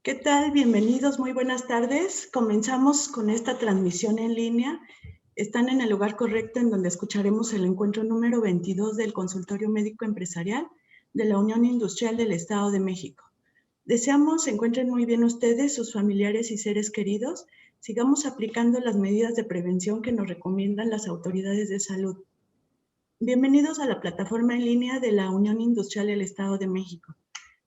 ¿Qué tal? Bienvenidos, muy buenas tardes. Comenzamos con esta transmisión en línea. Están en el lugar correcto en donde escucharemos el encuentro número 22 del Consultorio Médico Empresarial de la Unión Industrial del Estado de México. Deseamos se encuentren muy bien ustedes, sus familiares y seres queridos. Sigamos aplicando las medidas de prevención que nos recomiendan las autoridades de salud. Bienvenidos a la plataforma en línea de la Unión Industrial del Estado de México.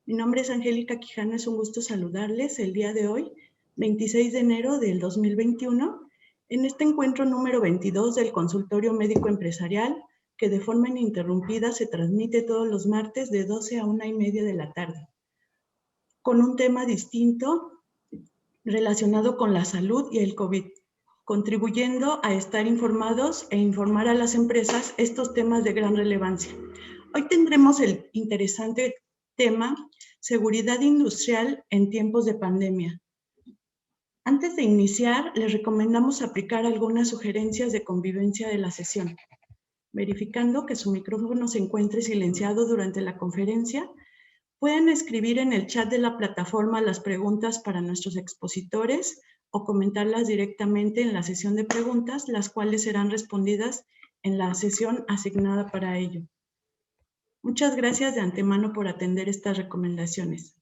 Mi nombre es Angélica Quijano, es un gusto saludarles el día de hoy, 26 de enero del 2021, en este encuentro número 22 del Consultorio Médico Empresarial, que de forma ininterrumpida se transmite todos los martes de 12 a 1:30 de la tarde, con un tema distinto relacionado con la salud y el COVID, contribuyendo a estar informados e informar a las empresas estos temas de gran relevancia. Hoy tendremos el interesante tema seguridad industrial en tiempos de pandemia. Antes de iniciar, les recomendamos aplicar algunas sugerencias de convivencia de la sesión, verificando que su micrófono se encuentre silenciado durante la conferencia. Pueden escribir en el chat de la plataforma las preguntas para nuestros expositores o comentarlas directamente en la sesión de preguntas, las cuales serán respondidas en la sesión asignada para ello. Muchas gracias de antemano por atender estas recomendaciones.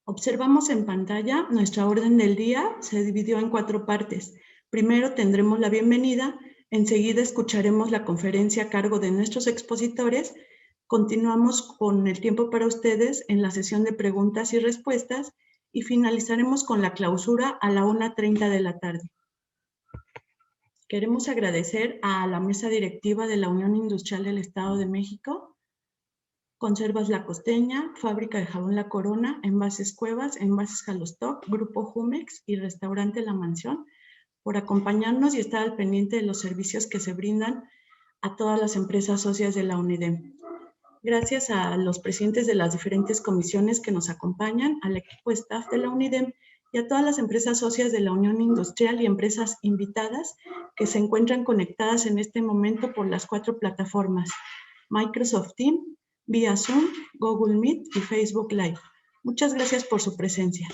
Observamos en pantalla nuestra orden del día, se dividió en 4 partes. Primero tendremos la bienvenida, enseguida escucharemos la conferencia a cargo de nuestros expositores. Continuamos con el tiempo para ustedes en la sesión de preguntas y respuestas y finalizaremos con la clausura a la 1:30 de la tarde. Queremos agradecer a la mesa directiva de la Unión Industrial del Estado de México, Conservas La Costeña, Fábrica de Jabón La Corona, Envases Cuevas, Envases Jalostoc, Grupo Jumex y Restaurante La Mansión, por acompañarnos y estar al pendiente de los servicios que se brindan a todas las empresas socias de la UNIDEM. Gracias a los presidentes de las diferentes comisiones que nos acompañan, al equipo staff de la UNIDEM y a todas las empresas socias de la Unión Industrial y empresas invitadas que se encuentran conectadas en este momento por las 4 plataformas: Microsoft Teams, vía Zoom, Google Meet y Facebook Live. Muchas gracias por su presencia.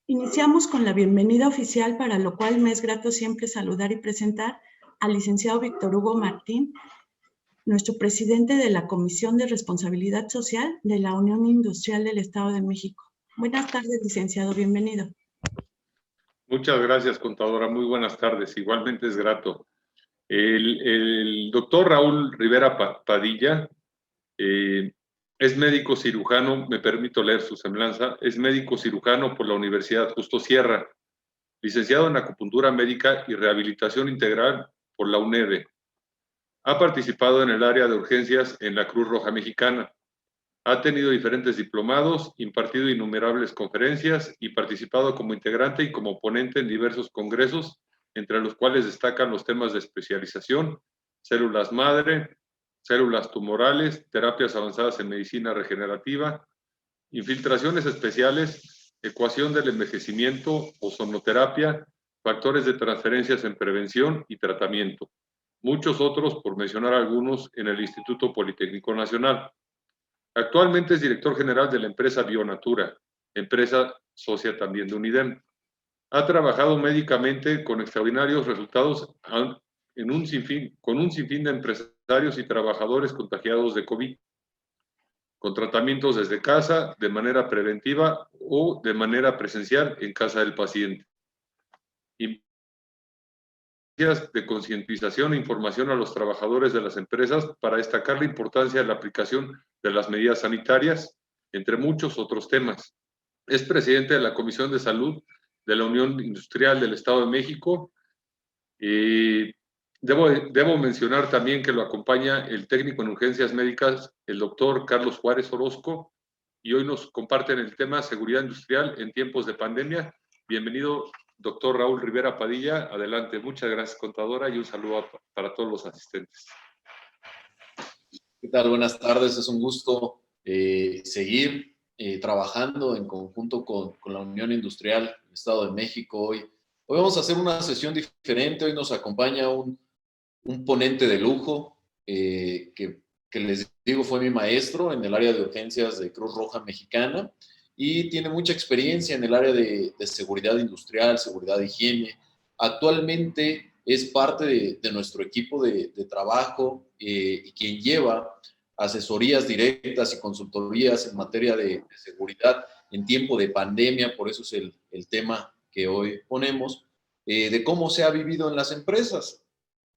Iniciamos con la bienvenida oficial, para lo cual me es grato siempre saludar y presentar al licenciado Víctor Hugo Martín, nuestro presidente de la Comisión de Responsabilidad Social de la Unión Industrial del Estado de México. Buenas tardes, licenciado, bienvenido. Muchas gracias, contadora. Muy buenas tardes. Igualmente es grato. El doctor Raúl Rivera Padilla es médico cirujano, me permito leer su semblanza, es médico cirujano por la Universidad Justo Sierra, licenciado en acupuntura médica y rehabilitación integral por la UNED. Ha participado en el área de urgencias en la Cruz Roja Mexicana. Ha tenido diferentes diplomados, impartido innumerables conferencias y participado como integrante y como ponente en diversos congresos, entre los cuales destacan los temas de especialización, células madre, células tumorales, terapias avanzadas en medicina regenerativa, infiltraciones especiales, ecuación del envejecimiento, ozonoterapia, factores de transferencias en prevención y tratamiento. Muchos otros, por mencionar algunos, en el Instituto Politécnico Nacional. Actualmente es director general de la empresa Bionatura, empresa socia también de UNIDEM. Ha trabajado médicamente con extraordinarios resultados con un sinfín de empresarios y trabajadores contagiados de COVID, con tratamientos desde casa, de manera preventiva o de manera presencial en casa del paciente. De concientización e información a los trabajadores de las empresas para destacar la importancia de la aplicación de las medidas sanitarias, entre muchos otros temas. Es presidente de la Comisión de Salud de la Unión Industrial del Estado de México. Debo mencionar también que lo acompaña el técnico en urgencias médicas, el doctor Carlos Juárez Orozco, y hoy nos comparten el tema seguridad industrial en tiempos de pandemia. Bienvenido, doctor Raúl Rivera Padilla. Adelante. Muchas gracias, contadora, y un saludo para todos los asistentes. ¿Qué tal? Buenas tardes. Es un gusto seguir trabajando en conjunto con la Unión Industrial del Estado de México. Hoy vamos a hacer una sesión diferente. Hoy nos acompaña un ponente de lujo que que les digo fue mi maestro en el área de urgencias de Cruz Roja Mexicana y tiene mucha experiencia en el área de seguridad industrial, seguridad de higiene. Actualmente es parte de nuestro equipo de trabajo y quien lleva asesorías directas y consultorías en materia de seguridad en tiempo de pandemia, por eso es el tema que hoy ponemos, de cómo se ha vivido en las empresas.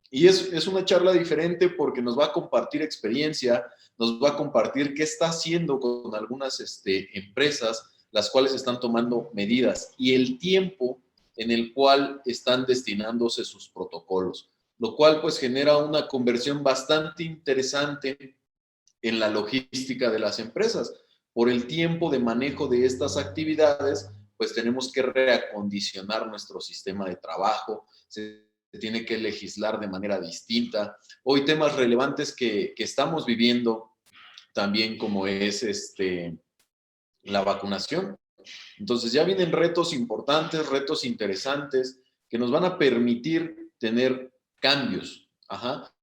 Y es una charla diferente porque nos va a compartir experiencia, nos va a compartir qué está haciendo con algunas empresas, las cuales están tomando medidas y el tiempo en el cual están destinándose sus protocolos, lo cual pues genera una conversión bastante interesante en la logística de las empresas. Por el tiempo de manejo de estas actividades, pues tenemos que reacondicionar nuestro sistema de trabajo, se tiene que legislar de manera distinta. Hoy temas relevantes que estamos viviendo también como es la vacunación. Entonces ya vienen retos importantes, retos interesantes que nos van a permitir tener cambios. Ajá.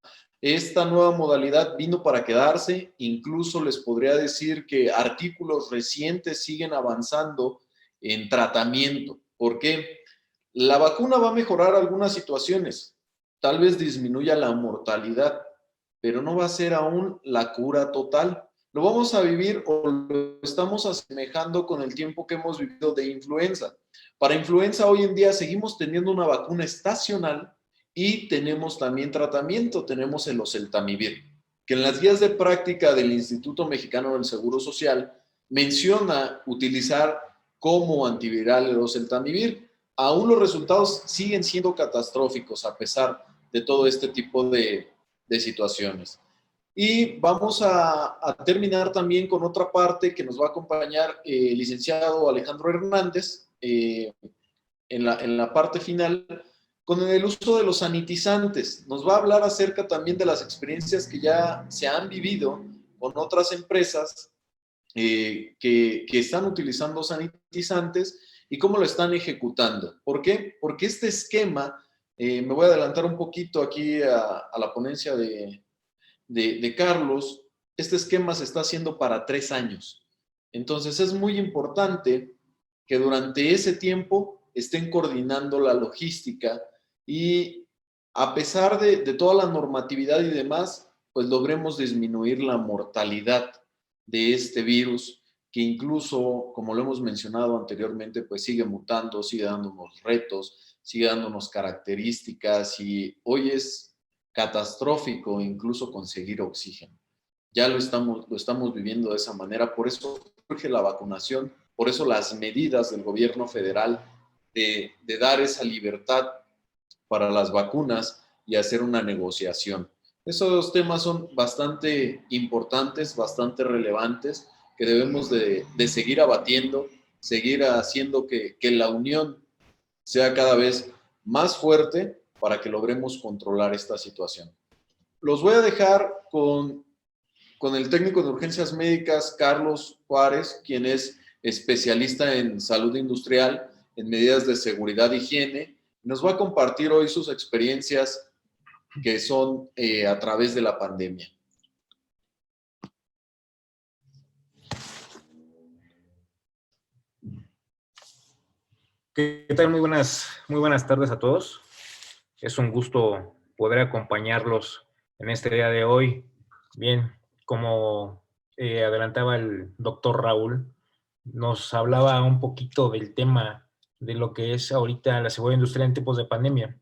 Esta nueva modalidad vino para quedarse, incluso les podría decir que artículos recientes siguen avanzando en tratamiento. ¿Por qué? La vacuna va a mejorar algunas situaciones, tal vez disminuya la mortalidad, pero no va a ser aún la cura total. Lo vamos a vivir o lo estamos asemejando con el tiempo que hemos vivido de influenza. Para influenza hoy en día seguimos teniendo una vacuna estacional y tenemos también tratamiento, tenemos el oseltamivir, que en las guías de práctica del Instituto Mexicano del Seguro Social menciona utilizar como antiviral el oseltamivir. Aún los resultados siguen siendo catastróficos a pesar de todo este tipo de situaciones. Y vamos a terminar también con otra parte que nos va a acompañar el licenciado Alejandro Hernández en la parte final con el uso de los sanitizantes. Nos va a hablar acerca también de las experiencias que ya se han vivido con otras empresas que están utilizando sanitizantes y cómo lo están ejecutando. ¿Por qué? Porque este esquema, me voy a adelantar un poquito aquí a la ponencia de Carlos, este esquema se está haciendo para 3 años. Entonces es muy importante que durante ese tiempo estén coordinando la logística y a pesar de toda la normatividad y demás, pues logremos disminuir la mortalidad de este virus que incluso, como lo hemos mencionado anteriormente, pues sigue mutando, sigue dándonos retos, sigue dándonos características y hoy es catastrófico incluso conseguir oxígeno. Ya lo estamos viviendo de esa manera, por eso surge la vacunación, por eso las medidas del gobierno federal de dar esa libertad para las vacunas y hacer una negociación. Esos temas son bastante importantes, bastante relevantes, que debemos de seguir abatiendo, seguir haciendo que la unión sea cada vez más fuerte para que logremos controlar esta situación. Los voy a dejar con el técnico de urgencias médicas, Carlos Juárez, quien es especialista en salud industrial, en medidas de seguridad e higiene. Nos va a compartir hoy sus experiencias que son a través de la pandemia. ¿Qué tal? Muy buenas tardes a todos. Es un gusto poder acompañarlos en este día de hoy. Bien, como adelantaba el doctor Raúl, nos hablaba un poquito del tema de lo que es ahorita la seguridad industrial en tiempos de pandemia.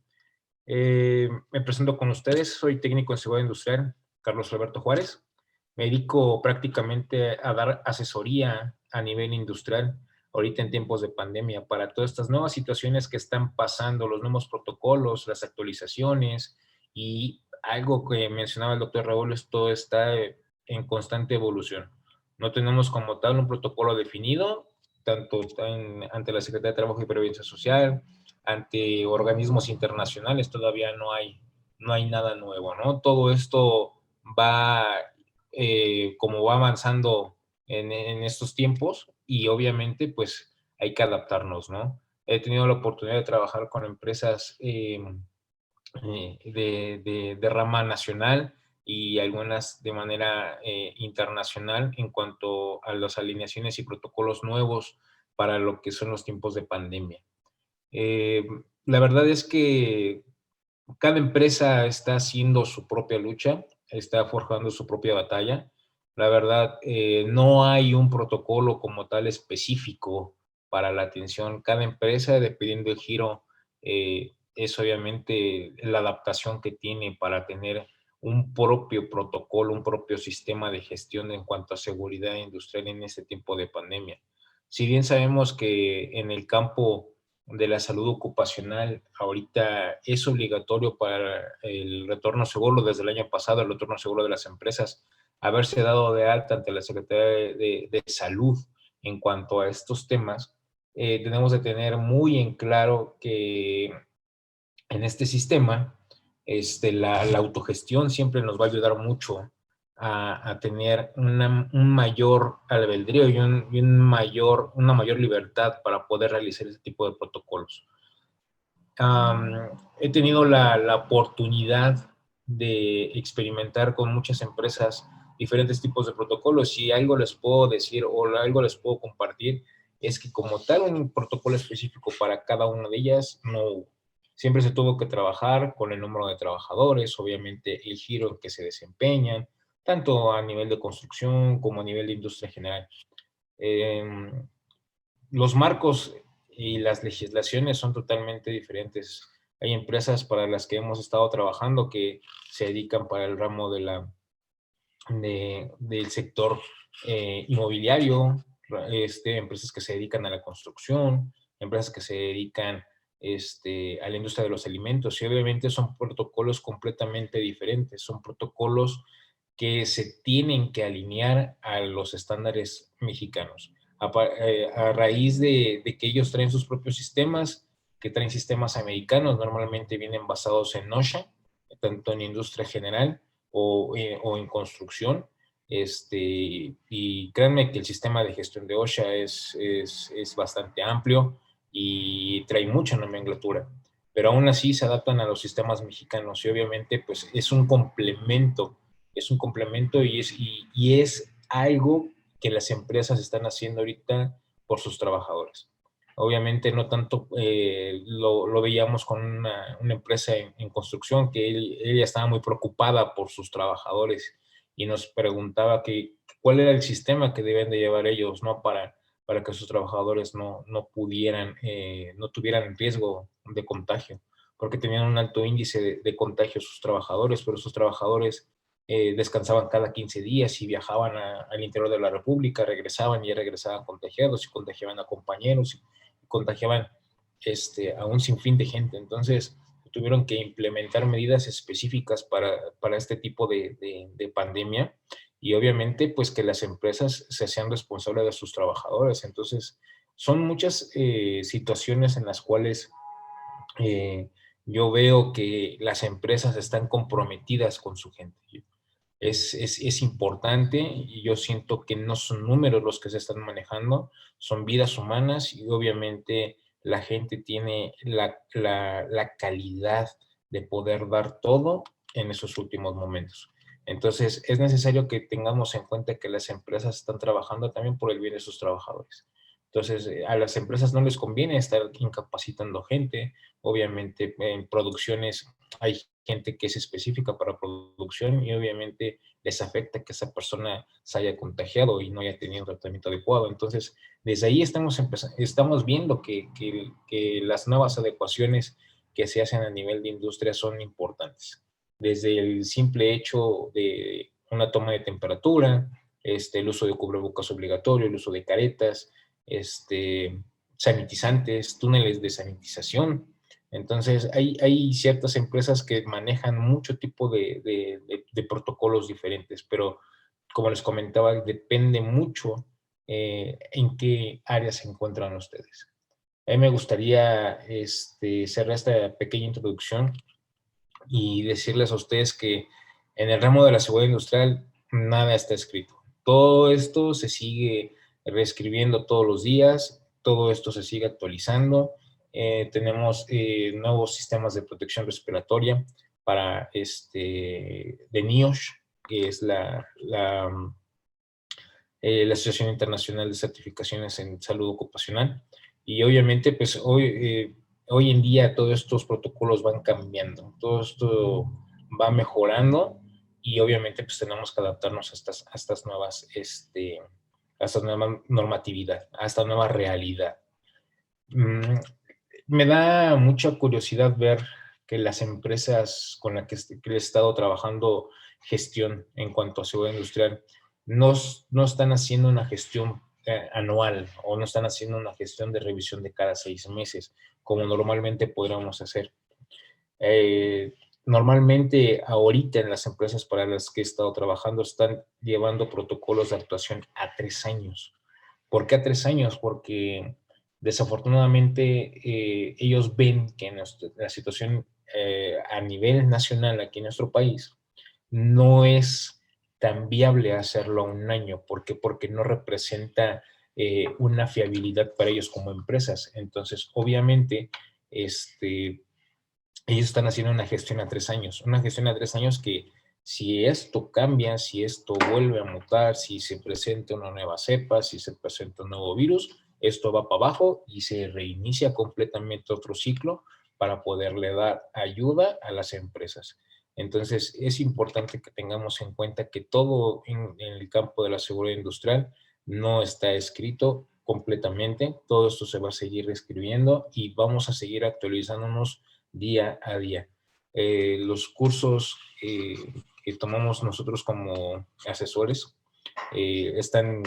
Me presento con ustedes, soy técnico en seguridad industrial, Carlos Alberto Juárez. Me dedico prácticamente a dar asesoría a nivel industrial ahorita en tiempos de pandemia para todas estas nuevas situaciones que están pasando, los nuevos protocolos, las actualizaciones y algo que mencionaba el doctor Raúl, todo está en constante evolución. No tenemos como tal un protocolo definido, tanto ante la Secretaría de Trabajo y Previsión Social, ante organismos internacionales, todavía no hay nada nuevo, ¿no? Todo esto va, como va avanzando en estos tiempos y obviamente pues hay que adaptarnos, ¿no? He tenido la oportunidad de trabajar con empresas de rama nacional y algunas de manera internacional en cuanto a las alineaciones y protocolos nuevos para lo que son los tiempos de pandemia. La verdad es que cada empresa está haciendo su propia lucha, está forjando su propia batalla. La verdad, no hay un protocolo como tal específico para la atención. Cada empresa, dependiendo del giro, es obviamente la adaptación que tiene para tener un propio protocolo, un propio sistema de gestión en cuanto a seguridad industrial en este tiempo de pandemia. Si bien sabemos que en el campo de la salud ocupacional ahorita es obligatorio para el retorno seguro, desde el año pasado el retorno seguro de las empresas, haberse dado de alta ante la Secretaría de Salud en cuanto a estos temas, tenemos de tener muy en claro que en este sistema la autogestión siempre nos va a ayudar mucho a tener un mayor albedrío y una mayor libertad para poder realizar ese tipo de protocolos. He tenido la oportunidad de experimentar con muchas empresas diferentes tipos de protocolos y algo les puedo decir o algo les puedo compartir es que como tal un protocolo específico para cada una de ellas no hubo. Siempre se tuvo que trabajar con el número de trabajadores, obviamente el giro en que se desempeñan, tanto a nivel de construcción como a nivel de industria general. Los marcos y las legislaciones son totalmente diferentes. Hay empresas para las que hemos estado trabajando que se dedican para el ramo del sector inmobiliario, empresas que se dedican a la construcción, empresas que se dedican a la industria de los alimentos, y obviamente son protocolos completamente diferentes, son protocolos que se tienen que alinear a los estándares mexicanos. A raíz de que ellos traen sus propios sistemas, que traen sistemas americanos, normalmente vienen basados en OSHA, tanto en industria general o en construcción. Y créanme que el sistema de gestión de OSHA es bastante amplio y trae mucha nomenclatura, pero aún así se adaptan a los sistemas mexicanos y obviamente pues es un complemento y es algo que las empresas están haciendo ahorita por sus trabajadores. Obviamente no tanto lo veíamos con una empresa en construcción que ella estaba muy preocupada por sus trabajadores y nos preguntaba cuál era el sistema que deben de llevar ellos, ¿no? Para que sus trabajadores no tuvieran riesgo de contagio, porque tenían un alto índice de contagio sus trabajadores, pero sus trabajadores descansaban cada 15 días y viajaban al interior de la República, regresaban y regresaban contagiados y contagiaban a compañeros y contagiaban a un sinfín de gente. Entonces tuvieron que implementar medidas específicas para este tipo de pandemia y obviamente pues que las empresas se hacían responsables de sus trabajadores. Entonces son muchas situaciones en las cuales yo veo que las empresas están comprometidas con su gente. Es importante y yo siento que no son números los que se están manejando, son vidas humanas y obviamente la gente tiene la calidad de poder dar todo en esos últimos momentos. Entonces es necesario que tengamos en cuenta que las empresas están trabajando también por el bien de sus trabajadores. Entonces a las empresas no les conviene estar incapacitando gente. Obviamente en producciones hay gente que es específica para producción y obviamente les afecta que esa persona se haya contagiado y no haya tenido un tratamiento adecuado. Entonces, desde ahí estamos viendo que las nuevas adecuaciones que se hacen a nivel de industria son importantes. Desde el simple hecho de una toma de temperatura, el uso de cubrebocas obligatorio, el uso de caretas, sanitizantes, túneles de sanitización. Entonces, hay ciertas empresas que manejan mucho tipo de protocolos diferentes, pero como les comentaba, depende mucho en qué área se encuentran ustedes. A mí me gustaría cerrar esta pequeña introducción y decirles a ustedes que en el ramo de la seguridad industrial nada está escrito. Todo esto se sigue reescribiendo todos los días, todo esto se sigue actualizando. Tenemos nuevos sistemas de protección respiratoria, para de NIOSH, que es la Asociación Internacional de Certificaciones en Salud Ocupacional. Y obviamente, pues hoy en día todos estos protocolos van cambiando, todo esto va mejorando y obviamente pues tenemos que adaptarnos a estas nuevas, a esta nueva normatividad, a esta nueva realidad. Me da mucha curiosidad ver que las empresas con las que he estado trabajando gestión en cuanto a seguridad industrial no están haciendo una gestión anual o no están haciendo una gestión de revisión de cada 6 meses, como normalmente podríamos hacer. Normalmente ahorita en las empresas para las que he estado trabajando están llevando protocolos de actuación a 3 años. ¿Por qué a 3 años? Porque desafortunadamente ellos ven que la situación a nivel nacional aquí en nuestro país no es tan viable hacerlo a 1 año. ¿Por qué? Porque no representa una fiabilidad para ellos como empresas. Entonces, obviamente, ellos están haciendo una gestión a 3 años. Una gestión a 3 años que si esto cambia, si esto vuelve a mutar, si se presenta una nueva cepa, si se presenta un nuevo virus, esto va para abajo y se reinicia completamente otro ciclo para poderle dar ayuda a las empresas. Entonces, es importante que tengamos en cuenta que todo en el campo de la seguridad industrial no está escrito completamente. Todo esto se va a seguir escribiendo y vamos a seguir actualizándonos día a día. Los cursos que tomamos nosotros como asesores están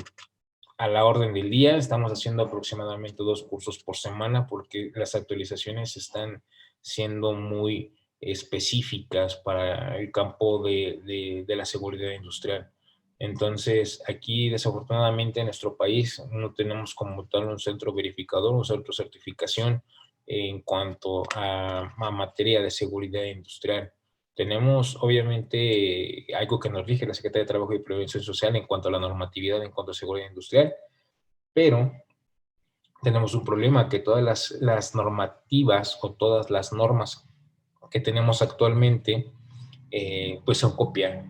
a la orden del día. Estamos haciendo aproximadamente 2 cursos por semana porque las actualizaciones están siendo muy específicas para el campo de la seguridad industrial. Entonces, aquí desafortunadamente en nuestro país no tenemos como tal un centro verificador, un centro de certificación en cuanto a materia de seguridad industrial. Tenemos, obviamente, algo que nos rige la Secretaría de Trabajo y Prevención Social en cuanto a la normatividad, en cuanto a seguridad industrial, pero tenemos un problema que todas las normativas o todas las normas que tenemos actualmente, pues son copia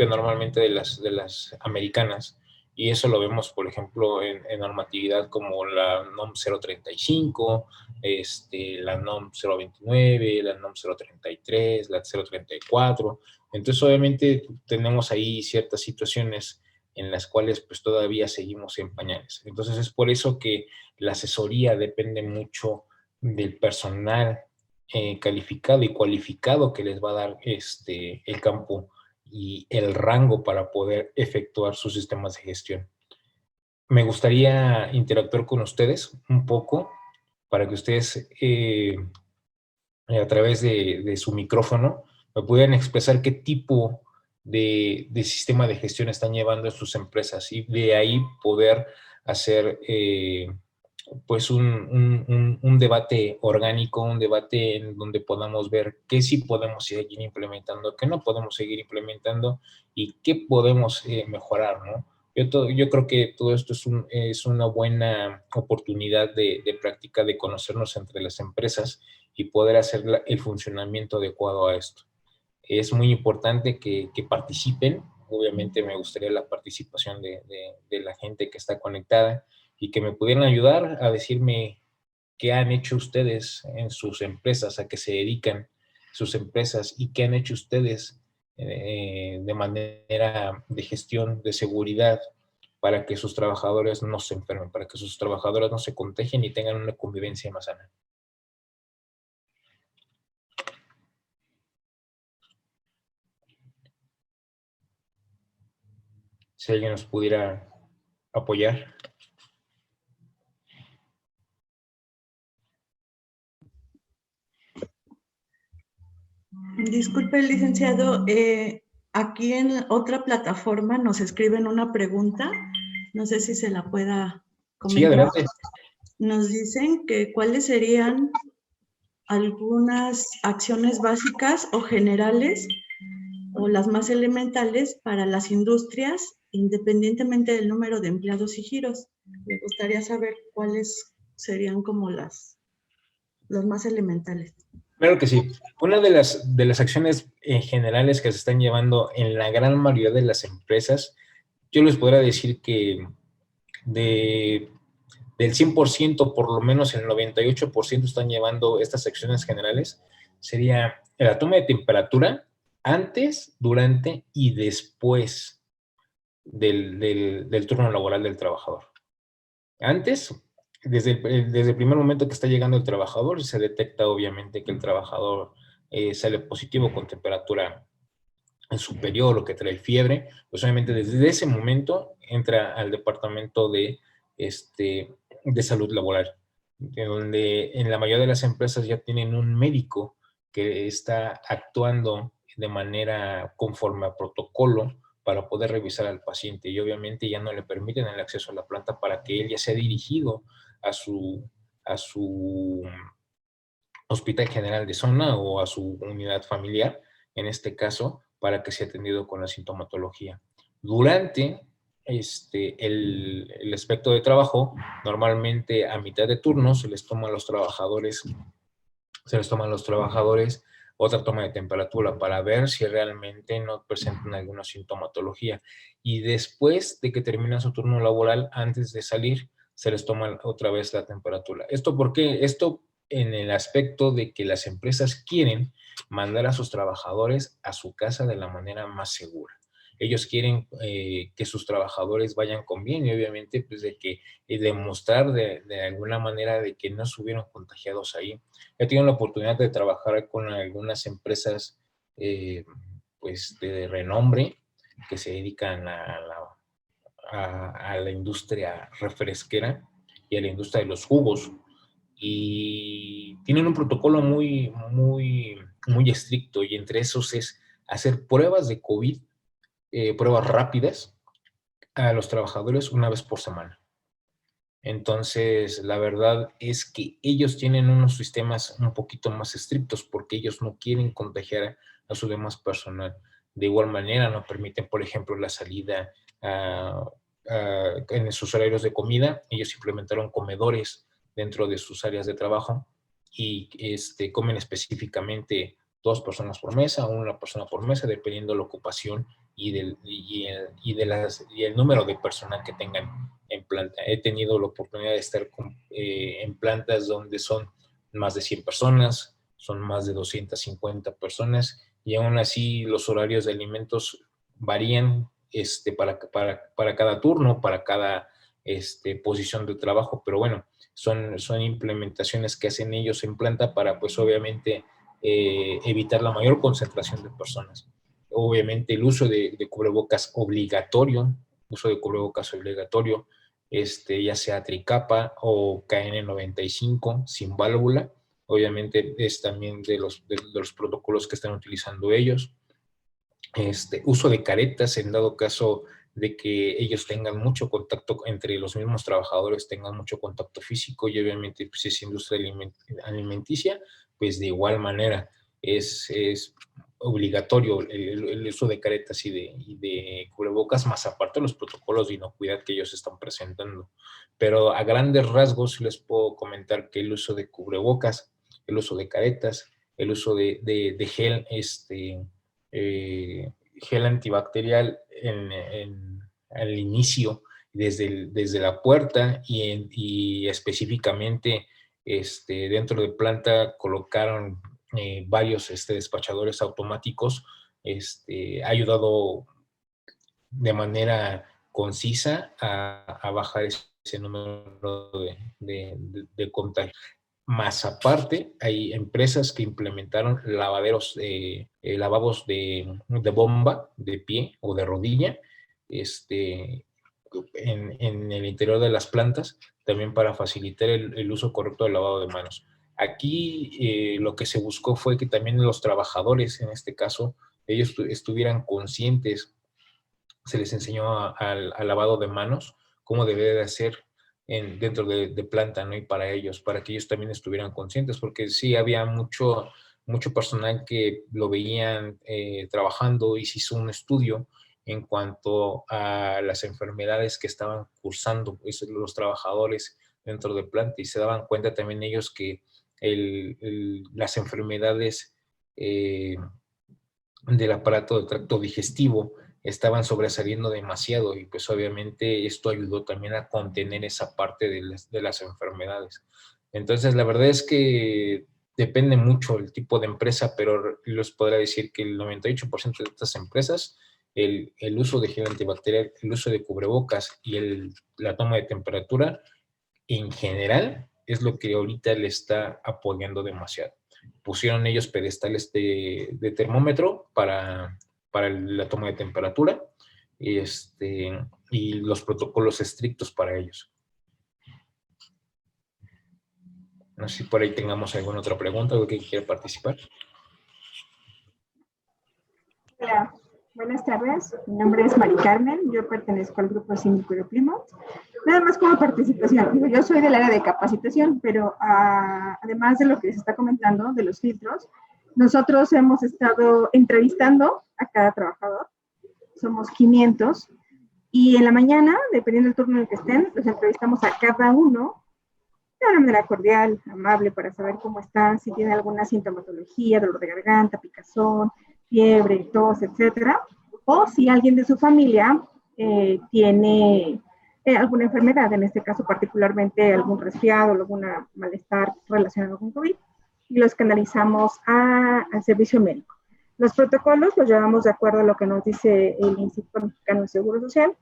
normalmente de las americanas, y eso lo vemos, por ejemplo, en normatividad como la NOM 035, la NOM 029, la NOM 033, la 034. Entonces, obviamente, tenemos ahí ciertas situaciones en las cuales pues todavía seguimos en pañales. Entonces, es por eso que la asesoría depende mucho del personal calificado y cualificado que les va a dar el campo y el rango para poder efectuar sus sistemas de gestión. Me gustaría interactuar con ustedes un poco para que ustedes a través de su micrófono me pudieran expresar qué tipo de sistema de gestión están llevando en sus empresas y de ahí poder hacer pues un debate orgánico, un debate en donde podamos ver qué sí podemos seguir implementando, qué no podemos seguir implementando y qué podemos mejorar, ¿no? Yo creo que todo esto es una buena oportunidad de práctica, de conocernos entre las empresas y poder hacer el funcionamiento adecuado a esto. Es muy importante que participen. Obviamente me gustaría la participación de la gente que está conectada y que me pudieran ayudar a decirme qué han hecho ustedes en sus empresas, a qué se dedican sus empresas y qué han hecho ustedes de manera de gestión de seguridad para que sus trabajadores no se enfermen, para que sus trabajadores no se contagien y tengan una convivencia más sana. Si alguien nos pudiera apoyar. Disculpe, licenciado, aquí en otra plataforma nos escriben una pregunta, no sé si se la pueda comentar. Sí, adelante. Nos dicen que cuáles serían algunas acciones básicas o generales o las más elementales para las industrias, independientemente del número de empleados y giros. Me gustaría saber cuáles serían como las más elementales. Claro que sí. Una de las acciones generales que se están llevando en la gran mayoría de las empresas, yo les podría decir que del 100%, por lo menos el 98% están llevando estas acciones generales, sería la toma de temperatura antes, durante y después del turno laboral del trabajador. Antes, desde el primer momento que está llegando el trabajador, se detecta obviamente que el trabajador sale positivo con temperatura superior o que trae fiebre, pues obviamente desde ese momento entra al departamento de salud laboral, donde en la mayoría de las empresas ya tienen un médico que está actuando de manera conforme a protocolo para poder revisar al paciente, y obviamente ya no le permiten el acceso a la planta para que él ya sea dirigido a su hospital general de zona o a su unidad familiar, en este caso, para que sea atendido con la sintomatología. Durante el aspecto de trabajo, normalmente a mitad de turno se les toma a los trabajadores otra toma de temperatura para ver si realmente no presentan alguna sintomatología. Y después de que termina su turno laboral, antes de salir, se les toma otra vez la temperatura. ¿Esto por qué? Esto en el aspecto de que las empresas quieren mandar a sus trabajadores a su casa de la manera más segura. Ellos quieren que sus trabajadores vayan con bien y obviamente pues de que demostrar de alguna manera de que no estuvieron contagiados ahí. He tenido la oportunidad de trabajar con algunas empresas pues de renombre que se dedican a la industria refresquera y a la industria de los jugos, y tienen un protocolo muy estricto, y entre esos es hacer pruebas de COVID, pruebas rápidas a los trabajadores una vez por semana. Entonces, la verdad es que ellos tienen unos sistemas un poquito más estrictos porque ellos no quieren contagiar a su demás personal. De igual manera, no permiten, por ejemplo, la salida en sus horarios de comida. Ellos implementaron comedores dentro de sus áreas de trabajo y comen específicamente 2 personas por mesa o 1 persona por mesa, dependiendo la ocupación y el número de personas que tengan en planta. He tenido la oportunidad de estar en plantas donde son más de 100 personas, son más de 250 personas, y aún así los horarios de alimentos varían para cada turno, para cada posición de trabajo, pero bueno, son implementaciones que hacen ellos en planta para pues obviamente evitar la mayor concentración de personas. Obviamente el uso de cubrebocas obligatorio, ya sea tricapa o KN95 sin válvula. Obviamente es también de los protocolos que están utilizando ellos. Uso de caretas en dado caso de que ellos tengan mucho contacto entre los mismos trabajadores, tengan mucho contacto físico, y obviamente pues, es industria alimenticia, pues de igual manera es obligatorio el uso de caretas y de cubrebocas, más aparte los protocolos de inocuidad que ellos están presentando. Pero a grandes rasgos les puedo comentar que el uso de cubrebocas, el uso de caretas, el uso de gel, gel antibacterial al inicio, desde la puerta, y específicamente dentro de planta colocaron varios despachadores automáticos. Ha ayudado de manera concisa a bajar ese número de contagios. Más aparte, hay empresas que implementaron lavabos de bomba, de pie o de rodilla, en el interior de las plantas, también para facilitar el uso correcto del lavado de manos. Aquí lo que se buscó fue que también los trabajadores, en este caso, ellos estuvieran conscientes. Se les enseñó al lavado de manos, cómo debe de hacer dentro de planta, ¿no? Y para que ellos también estuvieran conscientes, porque sí había mucho personal que lo veían trabajando, y se hizo un estudio en cuanto a las enfermedades que estaban cursando los trabajadores dentro de planta, y se daban cuenta también ellos que las enfermedades del aparato del tracto digestivo estaban sobresaliendo demasiado y pues obviamente esto ayudó también a contener esa parte de las enfermedades. Entonces la verdad es que depende mucho el tipo de empresa, pero les podría decir que el 98% de estas empresas, el uso de gel antibacterial, el uso de cubrebocas y la toma de temperatura en general es lo que ahorita le está apoyando demasiado. Pusieron ellos pedestales de termómetro para la toma de temperatura y los protocolos estrictos para ellos. No sé si por ahí tengamos alguna otra pregunta o que quiera participar. Hola, buenas tardes. Mi nombre es Mari Carmen. Yo pertenezco al grupo Síndico de Plymouth. Nada más como participación. Yo soy del área de capacitación, pero además de lo que se está comentando de los filtros, nosotros hemos estado entrevistando a cada trabajador. Somos 500. Y en la mañana, dependiendo del turno en el que estén, los entrevistamos a cada uno de una manera cordial, amable, para saber cómo están, si tienen alguna sintomatología, dolor de garganta, picazón, fiebre, tos, etcétera, o si alguien de su familia tiene alguna enfermedad, en este caso particularmente algún resfriado, algún malestar relacionado con COVID, y los canalizamos al servicio médico. Los protocolos los llevamos de acuerdo a lo que nos dice el Instituto Mexicano de Seguro Social,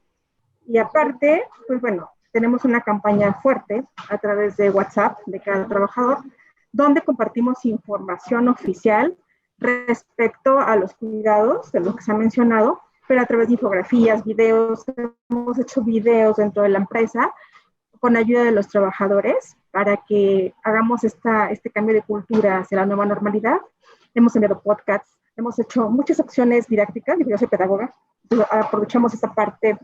y aparte, pues bueno, tenemos una campaña fuerte a través de WhatsApp de cada trabajador, donde compartimos información oficial respecto a los cuidados de lo que se ha mencionado, pero a través de infografías, videos. Hemos hecho videos dentro de la empresa con ayuda de los trabajadores para que hagamos este cambio de cultura hacia la nueva normalidad. Hemos enviado podcasts, hemos hecho muchas acciones didácticas. Yo soy pedagoga, aprovechamos esta parte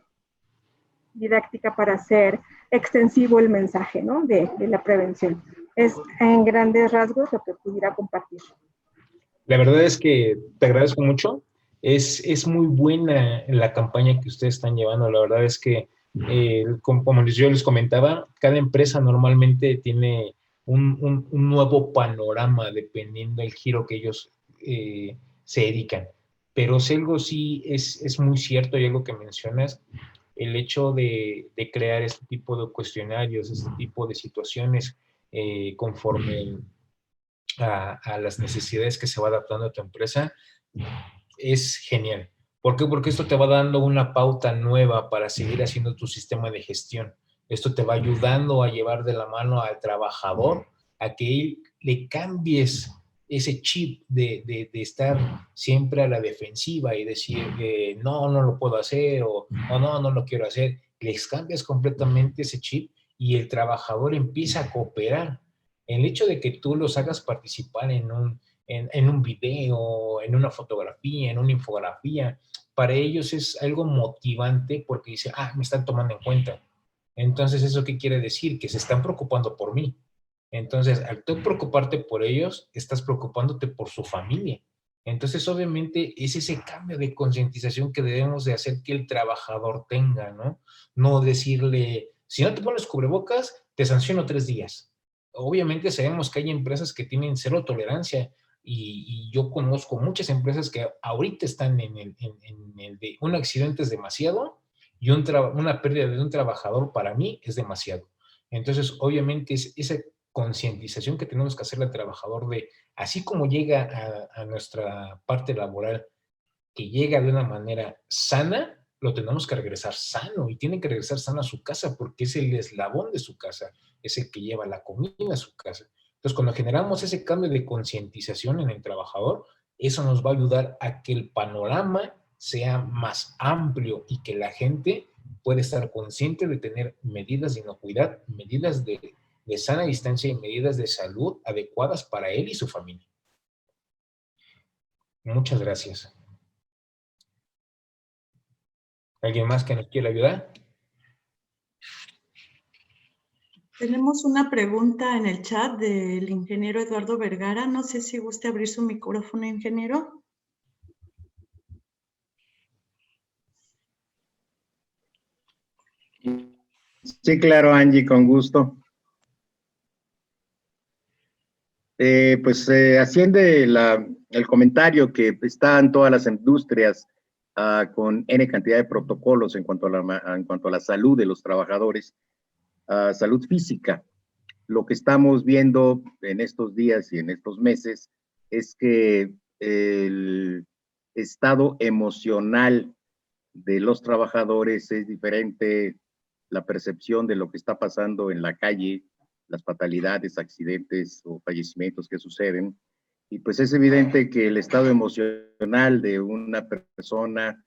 didáctica para hacer extensivo el mensaje, ¿no?, de la prevención. Es en grandes rasgos lo que pudiera compartir. La verdad es que te agradezco mucho. Es muy buena la campaña que ustedes están llevando. La verdad es que, como yo les comentaba, cada empresa normalmente tiene un nuevo panorama dependiendo del giro que ellos se dedican. Pero si algo sí es muy cierto y algo que mencionas, el hecho de crear este tipo de cuestionarios, este tipo de situaciones conforme a las necesidades que se va adaptando a tu empresa, es genial. ¿Por qué? Porque esto te va dando una pauta nueva para seguir haciendo tu sistema de gestión. Esto te va ayudando a llevar de la mano al trabajador a que él le cambies ese chip de estar siempre a la defensiva y decir no lo puedo hacer o no lo quiero hacer. Les cambias completamente ese chip y el trabajador empieza a cooperar. El hecho de que tú los hagas participar en un video, en una fotografía, en una infografía, para ellos es algo motivante porque dice, me están tomando en cuenta. Entonces, ¿eso qué quiere decir? Que se están preocupando por mí. Entonces, al tú preocuparte por ellos, estás preocupándote por su familia. Entonces, obviamente, es ese cambio de concientización que debemos de hacer que el trabajador tenga, ¿no? No decirle, si no te pones cubrebocas, te sanciono 3 días. Obviamente sabemos que hay empresas que tienen cero tolerancia y yo conozco muchas empresas que ahorita están en el de un accidente es demasiado y una pérdida de un trabajador para mí es demasiado. Entonces, obviamente es esa concientización que tenemos que hacerle al trabajador de, así como llega a nuestra parte laboral, que llega de una manera sana, lo tenemos que regresar sano y tiene que regresar sano a su casa porque es el eslabón de su casa, es el que lleva la comida a su casa. Entonces, cuando generamos ese cambio de concientización en el trabajador, eso nos va a ayudar a que el panorama sea más amplio y que la gente pueda estar consciente de tener medidas de inocuidad, medidas de sana distancia y medidas de salud adecuadas para él y su familia. Muchas gracias. ¿Alguien más que nos quiera ayudar? Tenemos una pregunta en el chat del ingeniero Eduardo Vergara. No sé si guste abrir su micrófono, ingeniero. Sí, claro, Angie, con gusto. Asciende el comentario que están todas las industrias con N cantidad de protocolos en cuanto a la salud de los trabajadores, salud física. Lo que estamos viendo en estos días y en estos meses es que el estado emocional de los trabajadores es diferente, la percepción de lo que está pasando en la calle, las fatalidades, accidentes o fallecimientos que suceden. Y pues es evidente que el estado emocional de una persona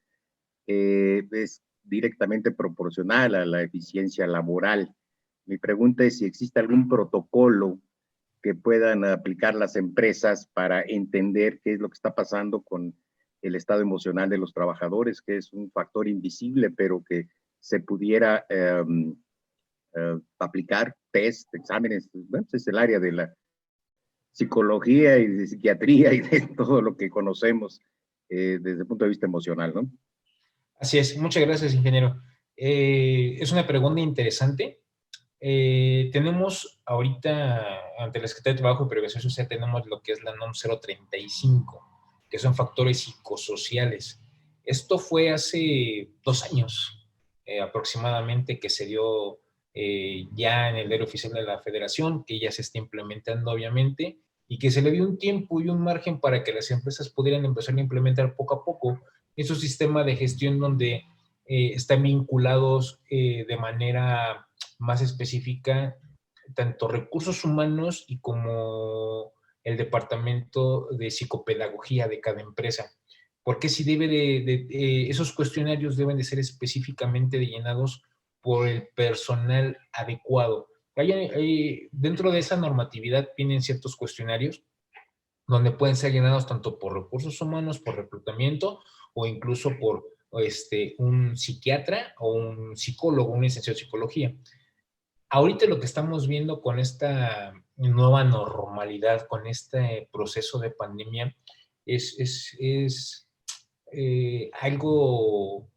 es directamente proporcional a la eficiencia laboral. Mi pregunta es si existe algún protocolo que puedan aplicar las empresas para entender qué es lo que está pasando con el estado emocional de los trabajadores, que es un factor invisible, pero que se pudiera aplicar test, exámenes. Bueno, es el área de la psicología y de psiquiatría y de todo lo que conocemos desde el punto de vista emocional, ¿no? Así es. Muchas gracias, ingeniero. Es una pregunta interesante. Tenemos ahorita, ante la Secretaría de Trabajo y Previsión Social, tenemos lo que es la NOM 035, que son factores psicosociales. Esto fue hace 2 años aproximadamente que se dio ya en el Diario Oficial de la Federación, que ya se está implementando obviamente, y que se le dio un tiempo y un margen para que las empresas pudieran empezar a implementar poco a poco esos sistemas de gestión donde están vinculados de manera más específica tanto recursos humanos y como el departamento de psicopedagogía de cada empresa. Porque si debe esos cuestionarios deben de ser específicamente llenados por el personal adecuado. Dentro de esa normatividad vienen ciertos cuestionarios donde pueden ser llenados tanto por recursos humanos, por reclutamiento o incluso por un psiquiatra o un psicólogo, un licenciado en psicología. Ahorita lo que estamos viendo con esta nueva normalidad, con este proceso de pandemia, es algo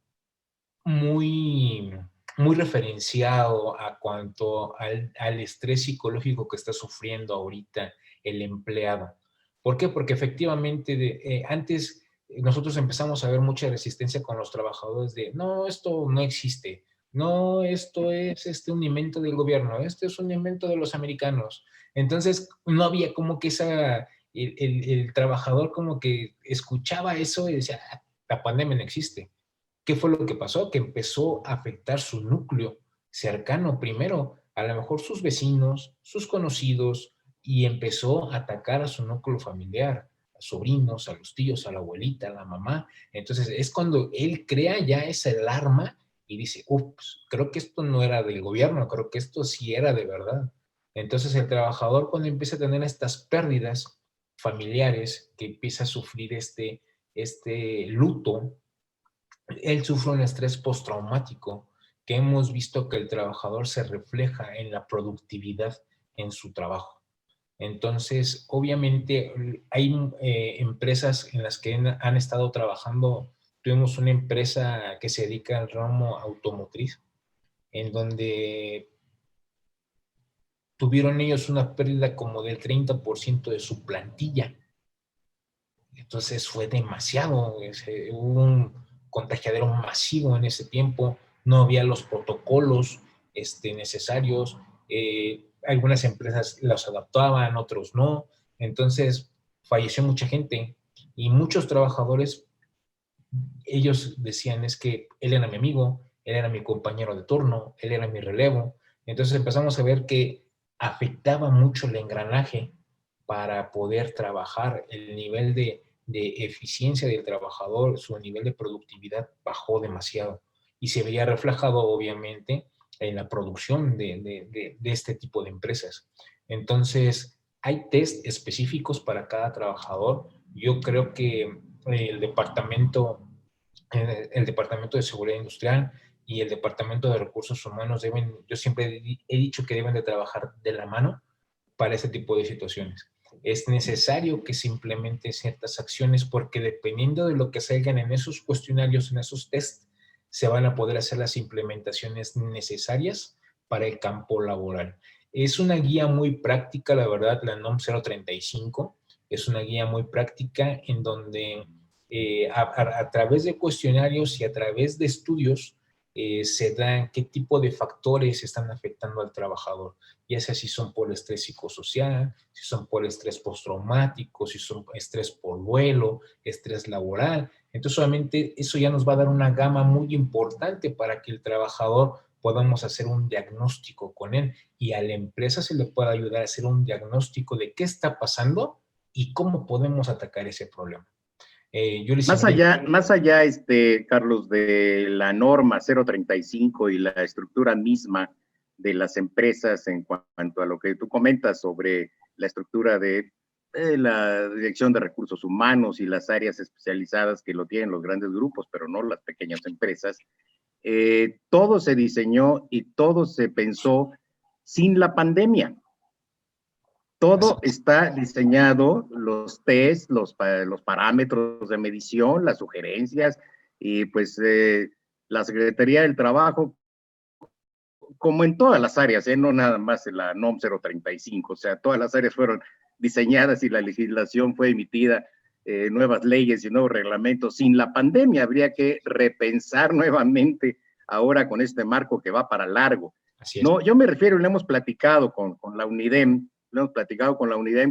muy, muy referenciado a cuanto al estrés psicológico que está sufriendo ahorita el empleado. ¿Por qué? Porque efectivamente antes nosotros empezamos a ver mucha resistencia con los trabajadores de, no, esto no existe, no, esto es un invento del gobierno, este es un invento de los americanos. Entonces no había como que el trabajador como que escuchaba eso y decía, la pandemia no existe. ¿Qué fue lo que pasó? Que empezó a afectar su núcleo cercano primero, a lo mejor sus vecinos, sus conocidos, y empezó a atacar a su núcleo familiar, a sobrinos, a los tíos, a la abuelita, a la mamá. Entonces es cuando él crea ya esa alarma y dice, ups, creo que esto no era del gobierno, creo que esto sí era de verdad. Entonces el trabajador cuando empieza a tener estas pérdidas familiares, que empieza a sufrir este luto, él sufre un estrés postraumático que hemos visto que el trabajador se refleja en la productividad en su trabajo. Entonces, obviamente, hay empresas en las que han estado trabajando. Tuvimos una empresa que se dedica al ramo automotriz, en donde tuvieron ellos una pérdida como del 30% de su plantilla. Entonces fue demasiado, hubo un contagiadero masivo en ese tiempo, no había los protocolos necesarios, algunas empresas los adaptaban, otros no, entonces falleció mucha gente y muchos trabajadores, ellos decían es que él era mi amigo, él era mi compañero de turno, él era mi relevo, entonces empezamos a ver que afectaba mucho el engranaje para poder trabajar, el nivel de eficiencia del trabajador, su nivel de productividad bajó demasiado y se veía reflejado obviamente en la producción de este tipo de empresas. Entonces, hay test específicos para cada trabajador. Yo creo que el departamento de Seguridad Industrial y el Departamento de Recursos Humanos yo siempre he dicho que deben de trabajar de la mano para este tipo de situaciones. Es necesario que se implementen ciertas acciones porque dependiendo de lo que salgan en esos cuestionarios, en esos tests, se van a poder hacer las implementaciones necesarias para el campo laboral. Es una guía muy práctica, la verdad, la NOM 035. Es una guía muy práctica en donde a través de cuestionarios y a través de estudios se dan qué tipo de factores están afectando al trabajador, ya sea si son por estrés psicosocial, si son por estrés postraumático, si son estrés por duelo, estrés laboral. Entonces, obviamente, eso ya nos va a dar una gama muy importante para que el trabajador podamos hacer un diagnóstico con él y a la empresa se le pueda ayudar a hacer un diagnóstico de qué está pasando y cómo podemos atacar ese problema. Yo les Más allá, Carlos, de la norma 035 y la estructura misma de las empresas en cuanto a lo que tú comentas sobre la estructura de la Dirección de Recursos Humanos y las áreas especializadas que lo tienen los grandes grupos, pero no las pequeñas empresas, todo se diseñó y todo se pensó sin la pandemia. Todo está diseñado, los test, los parámetros de medición, las sugerencias, y pues la Secretaría del Trabajo, como en todas las áreas, no nada más en la NOM 035, o sea, todas las áreas fueron diseñadas y la legislación fue emitida, nuevas leyes y nuevos reglamentos. Sin la pandemia habría que repensar nuevamente ahora con este marco que va para largo. Así es. No, yo me refiero, y lo hemos platicado con la UNIDEM,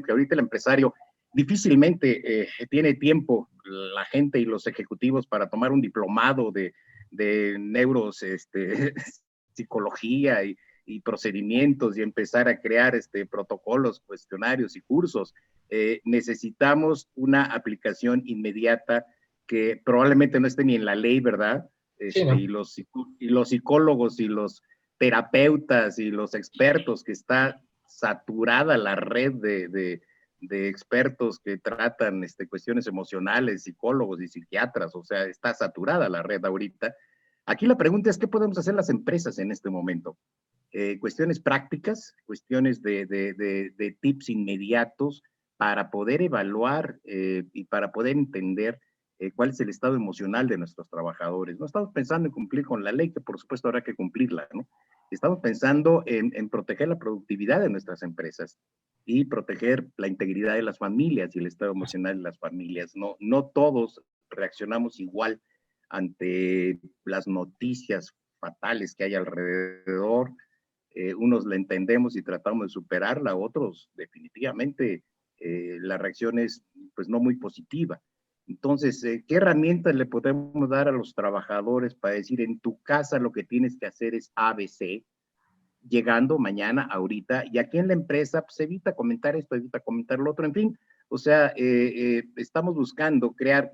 que ahorita el empresario difícilmente tiene tiempo, la gente y los ejecutivos, para tomar un diplomado de psicología y procedimientos y empezar a crear protocolos, cuestionarios y cursos. Necesitamos una aplicación inmediata que probablemente no esté ni en la ley, ¿verdad? Sí, ¿no? Y los psicólogos y los terapeutas y los expertos, que está saturada la red de expertos que tratan cuestiones emocionales, psicólogos y psiquiatras, o sea, está saturada la red ahorita. Aquí la pregunta es, ¿qué podemos hacer las empresas en este momento? Cuestiones prácticas, cuestiones de tips inmediatos para poder evaluar y para poder entender cuál es el estado emocional de nuestros trabajadores. No estamos pensando en cumplir con la ley, que por supuesto habrá que cumplirla, ¿no? Estamos pensando en proteger la productividad de nuestras empresas y proteger la integridad de las familias y el estado emocional de las familias. No todos reaccionamos igual ante las noticias fatales que hay alrededor. Unos la entendemos y tratamos de superarla, otros definitivamente la reacción es pues no muy positiva. Entonces, ¿qué herramientas le podemos dar a los trabajadores para decir, en tu casa lo que tienes que hacer es ABC, llegando mañana, ahorita, y aquí en la empresa, pues evita comentar esto, evita comentar lo otro, en fin? O sea, estamos buscando crear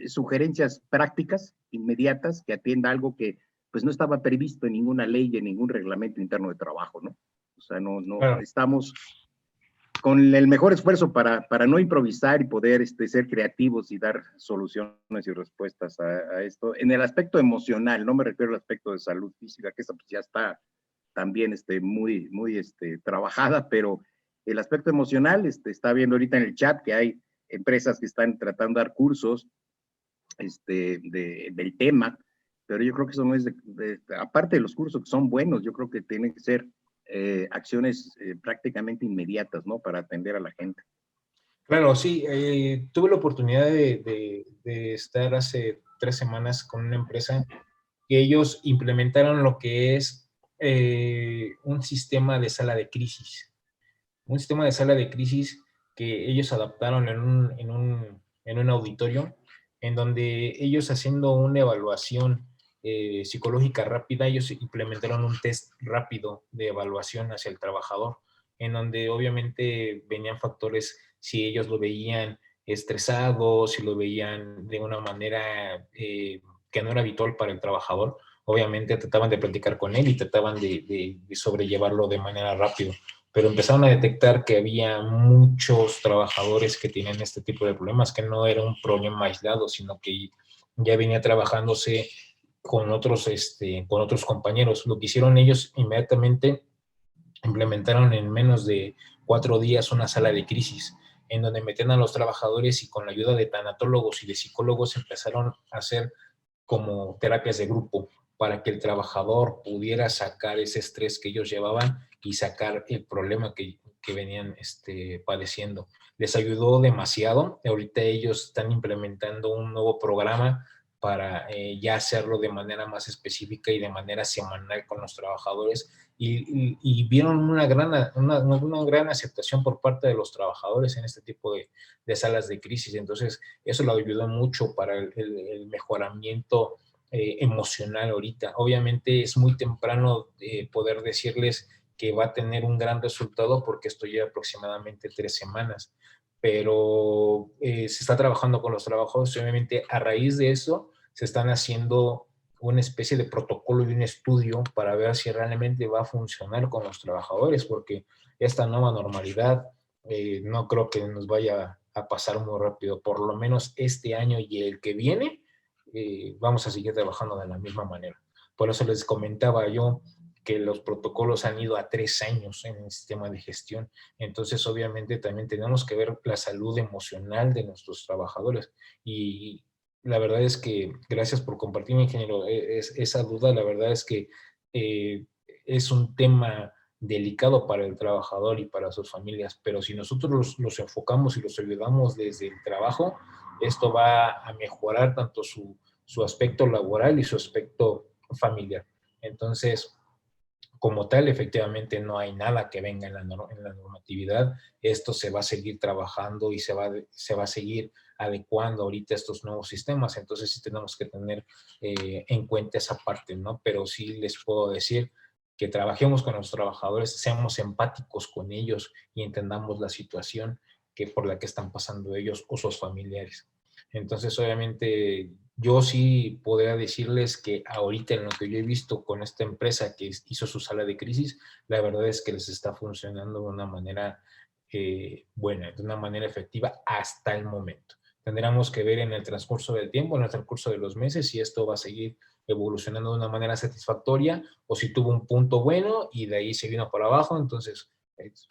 sugerencias prácticas, inmediatas, que atienda algo que pues no estaba previsto en ninguna ley, en ningún reglamento interno de trabajo, ¿no? O sea, Claro. Estamos con el mejor esfuerzo para no improvisar y poder ser creativos y dar soluciones y respuestas a esto. En el aspecto emocional, no me refiero al aspecto de salud física, que esa pues ya está también muy trabajada, pero el aspecto emocional, está viendo ahorita en el chat que hay empresas que están tratando de dar cursos del tema, pero yo creo que eso no es, aparte de los cursos que son buenos, yo creo que tienen que ser acciones prácticamente inmediatas, ¿no? Para atender a la gente. Claro, sí. Tuve la oportunidad de estar hace 3 semanas con una empresa que ellos implementaron lo que es un sistema de sala de crisis. Un sistema de sala de crisis que ellos adaptaron en un auditorio, en donde ellos, haciendo una evaluación psicológica rápida, ellos implementaron un test rápido de evaluación hacia el trabajador, en donde obviamente venían factores, si ellos lo veían estresado, si lo veían de una manera que no era habitual para el trabajador, obviamente trataban de platicar con él y trataban de sobrellevarlo de manera rápida. Pero empezaron a detectar que había muchos trabajadores que tenían este tipo de problemas, que no era un problema aislado, sino que ya venía trabajándose con otros compañeros. Lo que hicieron ellos inmediatamente, implementaron en menos de 4 días una sala de crisis, en donde metían a los trabajadores y con la ayuda de tanatólogos y de psicólogos empezaron a hacer como terapias de grupo, para que el trabajador pudiera sacar ese estrés que ellos llevaban y sacar el problema que venían padeciendo. Les ayudó demasiado. Ahorita ellos están implementando un nuevo programa para ya hacerlo de manera más específica y de manera semanal con los trabajadores, y vieron una gran aceptación por parte de los trabajadores en este tipo de salas de crisis. Entonces, eso lo ayudó mucho para el mejoramiento emocional ahorita. Obviamente es muy temprano poder decirles que va a tener un gran resultado porque esto lleva aproximadamente 3 semanas, pero se está trabajando con los trabajadores y obviamente a raíz de eso se están haciendo una especie de protocolo y un estudio para ver si realmente va a funcionar con los trabajadores, porque esta nueva normalidad no creo que nos vaya a pasar muy rápido. Por lo menos este año y el que viene vamos a seguir trabajando de la misma manera. Por eso les comentaba yo que los protocolos han ido a 3 años en el sistema de gestión. Entonces, obviamente, también tenemos que ver la salud emocional de nuestros trabajadores. Y la verdad es que, gracias por compartirme, ingeniero, esa duda. La verdad es que es un tema delicado para el trabajador y para sus familias, pero si nosotros los enfocamos y los ayudamos desde el trabajo, esto va a mejorar tanto su aspecto laboral y su aspecto familiar. Entonces, como tal, efectivamente no hay nada que venga en la normatividad. Esto se va a seguir trabajando y se va a seguir adecuando ahorita estos nuevos sistemas. Entonces sí tenemos que tener en cuenta esa parte, ¿no? Pero sí les puedo decir que trabajemos con los trabajadores, seamos empáticos con ellos y entendamos la situación por la que están pasando ellos o sus familiares. Entonces, obviamente, yo sí podría decirles que ahorita en lo que yo he visto con esta empresa que hizo su sala de crisis, la verdad es que les está funcionando de una manera buena, de una manera efectiva hasta el momento. Tendremos que ver en el transcurso del tiempo, en el transcurso de los meses, si esto va a seguir evolucionando de una manera satisfactoria o si tuvo un punto bueno y de ahí se vino para abajo. Entonces,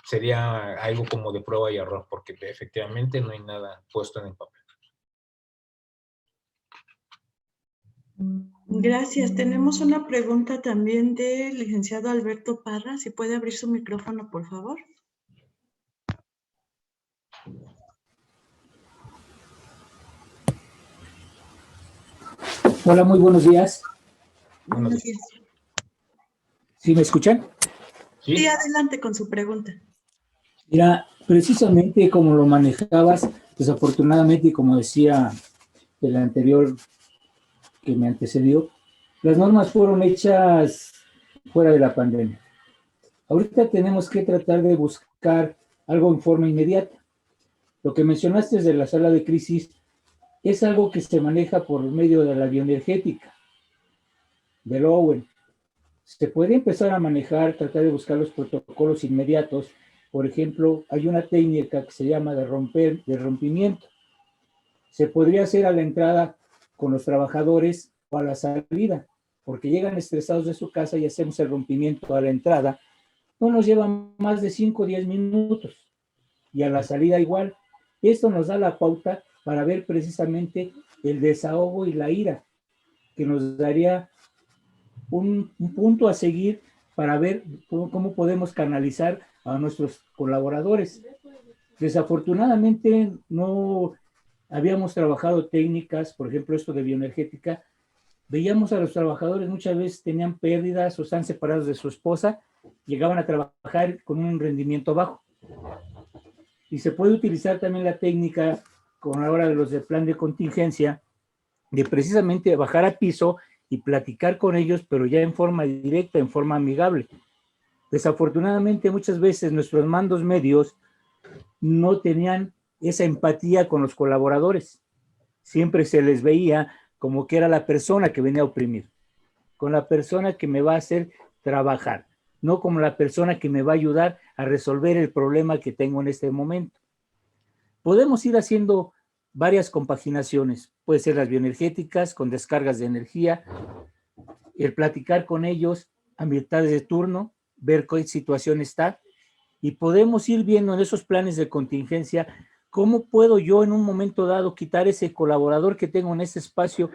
sería algo como de prueba y error, porque efectivamente no hay nada puesto en el papel. Gracias. Tenemos una pregunta también del licenciado Alberto Parra. Si puede abrir su micrófono, por favor. Hola, muy buenos días. Buenos días. ¿Sí me escuchan? Sí, adelante con su pregunta. Mira, precisamente como lo manejabas, desafortunadamente, y como decía el anterior que me antecedió, las normas fueron hechas fuera de la pandemia. Ahorita tenemos que tratar de buscar algo en forma inmediata. Lo que mencionaste de la sala de crisis es algo que se maneja por medio de la bioenergética, del Owen. Se puede empezar a manejar, tratar de buscar los protocolos inmediatos. Por ejemplo, hay una técnica que se llama de rompimiento. Se podría hacer a la entrada con los trabajadores o a la salida, porque llegan estresados de su casa y hacemos el rompimiento a la entrada. No nos lleva más de 5 o 10 minutos. Y a la salida igual. Esto nos da la pauta para ver precisamente el desahogo y la ira, que nos daría un punto a seguir para ver cómo podemos canalizar a nuestros colaboradores. Desafortunadamente no habíamos trabajado técnicas, por ejemplo, esto de bioenergética. Veíamos a los trabajadores, muchas veces tenían pérdidas o están separados de su esposa, llegaban a trabajar con un rendimiento bajo. Y se puede utilizar también la técnica, con ahora de los de plan de contingencia, de precisamente bajar a piso y platicar con ellos, pero ya en forma directa, en forma amigable. Desafortunadamente, muchas veces nuestros mandos medios no tenían esa empatía con los colaboradores. Siempre se les veía como que era la persona que venía a oprimir, con la persona que me va a hacer trabajar, no como la persona que me va a ayudar a resolver el problema que tengo en este momento. Podemos ir haciendo varias compaginaciones, puede ser las bioenergéticas con descargas de energía, el platicar con ellos a mitad de turno, ver qué situación está, y podemos ir viendo en esos planes de contingencia cómo puedo yo en un momento dado quitar ese colaborador que tengo en ese espacio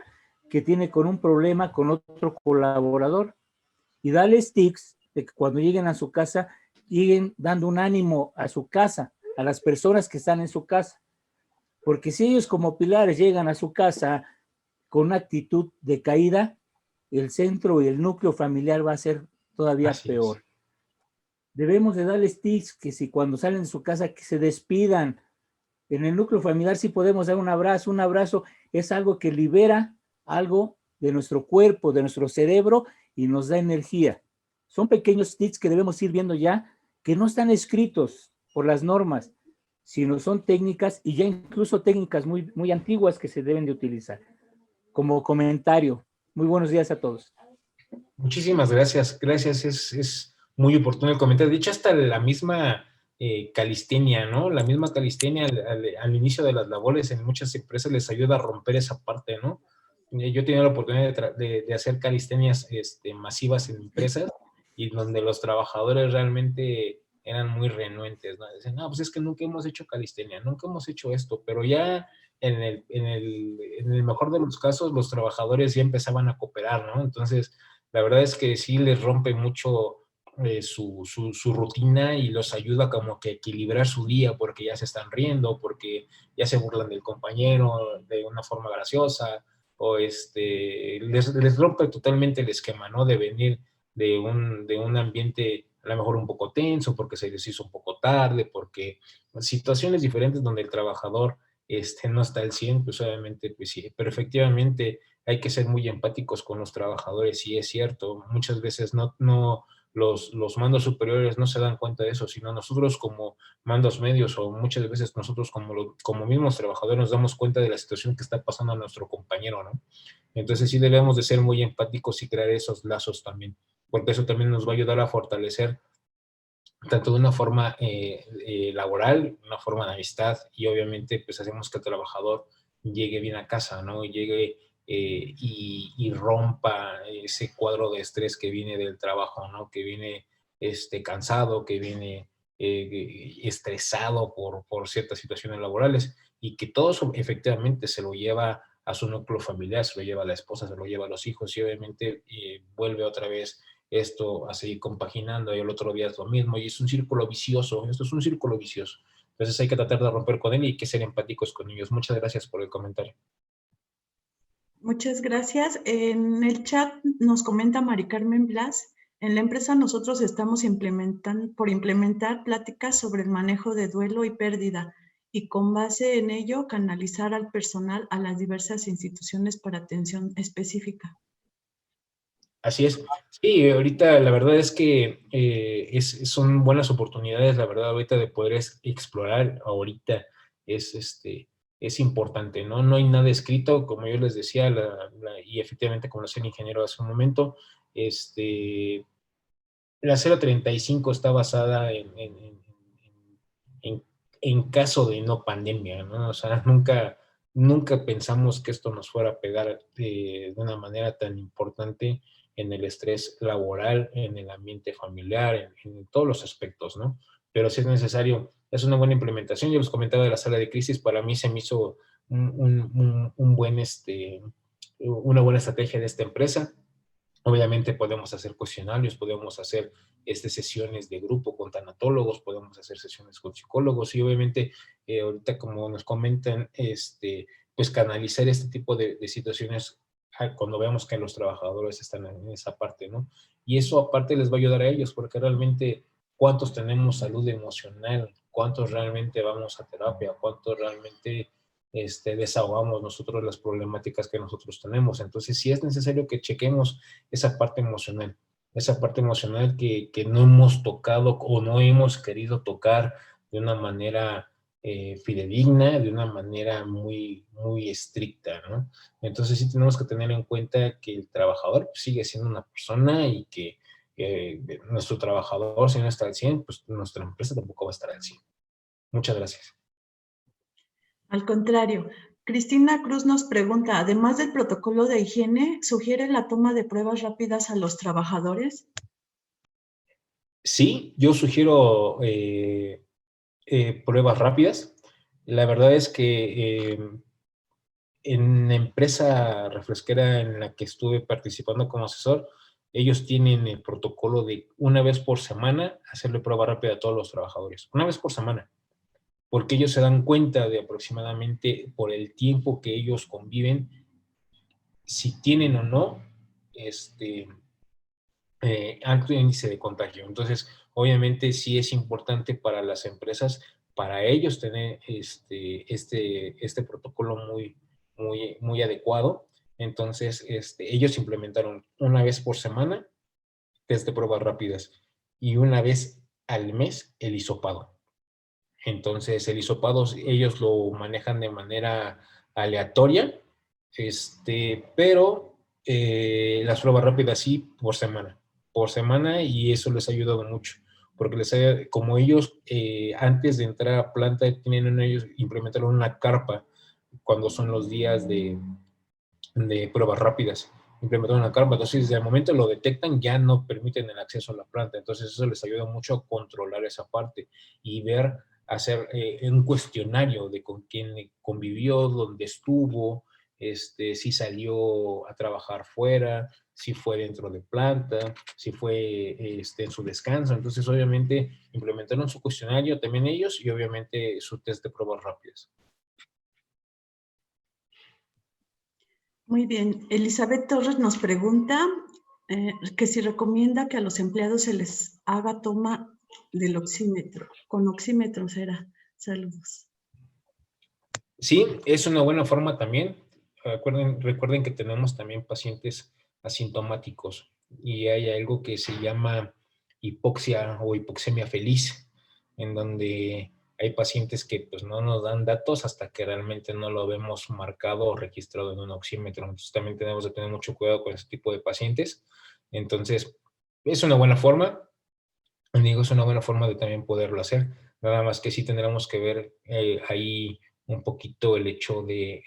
que tiene con un problema con otro colaborador y darles tips de que cuando lleguen a su casa, lleguen dando un ánimo a su casa, a las personas que están en su casa. Porque si ellos como pilares llegan a su casa con una actitud de caída, el centro y el núcleo familiar va a ser todavía peor. Debemos de darles tips que si cuando salen de su casa que se despidan. En el núcleo familiar sí podemos dar un abrazo es algo que libera algo de nuestro cuerpo, de nuestro cerebro y nos da energía. Son pequeños tips que debemos ir viendo ya, que no están escritos por las normas, sino son técnicas y ya incluso técnicas muy, muy antiguas que se deben de utilizar. Como comentario, muy buenos días a todos. Muchísimas gracias, gracias, es muy oportuno el comentario. De hecho, hasta la misma calistenia, ¿no? La misma calistenia al inicio de las labores en muchas empresas les ayuda a romper esa parte, ¿no? Yo he tenido la oportunidad de hacer calistenias masivas en empresas y donde los trabajadores realmente eran muy renuentes, ¿no? Dicen, no, pues es que nunca hemos hecho calistenia, nunca hemos hecho esto, pero ya en el mejor de los casos los trabajadores ya empezaban a cooperar, ¿no? Entonces, la verdad es que sí les rompe mucho su rutina y los ayuda como que a equilibrar su día porque ya se están riendo, porque ya se burlan del compañero de una forma graciosa, o les rompe totalmente el esquema, ¿no? De venir de un ambiente a lo mejor un poco tenso, porque se les hizo un poco tarde, porque situaciones diferentes donde el trabajador no está al 100, pues obviamente, pues sí, pero efectivamente hay que ser muy empáticos con los trabajadores, y es cierto, muchas veces los mandos superiores no se dan cuenta de eso, sino nosotros como mandos medios o muchas veces nosotros como mismos trabajadores nos damos cuenta de la situación que está pasando a nuestro compañero, ¿no? Entonces sí debemos de ser muy empáticos y crear esos lazos también, porque eso también nos va a ayudar a fortalecer tanto de una forma laboral, una forma de amistad, y obviamente pues hacemos que el trabajador llegue bien a casa, ¿no? Llegue y rompa ese cuadro de estrés que viene del trabajo, ¿no? Que viene cansado, que viene estresado por ciertas situaciones laborales, y que todo eso efectivamente se lo lleva a su núcleo familiar, se lo lleva a la esposa, se lo lleva a los hijos, y obviamente vuelve otra vez esto a seguir compaginando, y el otro día es lo mismo, y es un círculo vicioso, esto es un círculo vicioso. Entonces hay que tratar de romper con él y hay que ser empáticos con ellos. Muchas gracias por el comentario. Muchas gracias. En el chat nos comenta Mari Carmen Blas, en la empresa nosotros estamos por implementar pláticas sobre el manejo de duelo y pérdida, y con base en ello canalizar al personal a las diversas instituciones para atención específica. Así es. Sí, ahorita la verdad es que son buenas oportunidades, la verdad, ahorita de poder explorar ahorita es importante, ¿no? No hay nada escrito, como yo les decía, y efectivamente, como decía el ingeniero hace un momento, la 035 está basada en caso de no pandemia, ¿no? O sea, nunca pensamos que esto nos fuera a pegar de una manera tan importante en el estrés laboral, en el ambiente familiar, en todos los aspectos, ¿no? Pero si es necesario, es una buena implementación. Yo les comentaba de la sala de crisis, para mí se me hizo una buena estrategia de esta empresa. Obviamente podemos hacer cuestionarios, podemos hacer sesiones de grupo con tanatólogos, podemos hacer sesiones con psicólogos, y obviamente ahorita, como nos comentan, pues canalizar este tipo de situaciones cuando vemos que los trabajadores están en esa parte, ¿no? Y eso aparte les va a ayudar a ellos, porque realmente cuántos tenemos salud emocional, cuántos realmente vamos a terapia, cuántos realmente desahogamos nosotros las problemáticas que nosotros tenemos. Entonces sí es necesario que chequemos esa parte emocional que no hemos tocado o no hemos querido tocar de una manera fidedigna, de una manera muy, muy estricta, ¿no? Entonces sí tenemos que tener en cuenta que el trabajador sigue siendo una persona, y que nuestro trabajador, si no está al 100, pues nuestra empresa tampoco va a estar al 100. Muchas gracias. Al contrario, Cristina Cruz nos pregunta, además del protocolo de higiene, ¿sugiere la toma de pruebas rápidas a los trabajadores? Sí, yo sugiero pruebas rápidas. La verdad es que en la empresa refresquera en la que estuve participando como asesor, ellos tienen el protocolo de una vez por semana hacerle prueba rápida a todos los trabajadores. Una vez por semana. Porque ellos se dan cuenta de aproximadamente por el tiempo que ellos conviven, si tienen o no alto índice de contagio. Entonces, obviamente sí es importante para las empresas, para ellos tener este protocolo muy adecuado. Entonces, ellos implementaron una vez por semana test de pruebas rápidas y una vez al mes el hisopado. Entonces, el hisopado ellos lo manejan de manera aleatoria, pero las pruebas rápidas sí por semana, y eso les ha ayudado mucho, porque como ellos antes de entrar a planta ellos implementaron una carpa cuando son los días de pruebas rápidas. Implementaron una carpa, entonces desde el momento lo detectan ya no permiten el acceso a la planta, entonces eso les ayuda mucho a controlar esa parte y hacer un cuestionario de con quién convivió, dónde estuvo, si salió a trabajar fuera, si fue dentro de planta, si fue en su descanso. Entonces obviamente implementaron su cuestionario también ellos y obviamente su test de pruebas rápidas. Muy bien. Elizabeth Torres nos pregunta que si recomienda que a los empleados se les haga toma del oxímetro. Con oxímetro será. Saludos. Sí, es una buena forma también. Recuerden que tenemos también pacientes asintomáticos y hay algo que se llama hipoxia o hipoxemia feliz, en donde hay pacientes que pues no nos dan datos hasta que realmente no lo vemos marcado o registrado en un oxímetro. Entonces también tenemos que tener mucho cuidado con ese tipo de pacientes. Entonces, es una buena forma. Digo, es una buena forma de también poderlo hacer. Nada más que sí tendremos que ver ahí un poquito el hecho de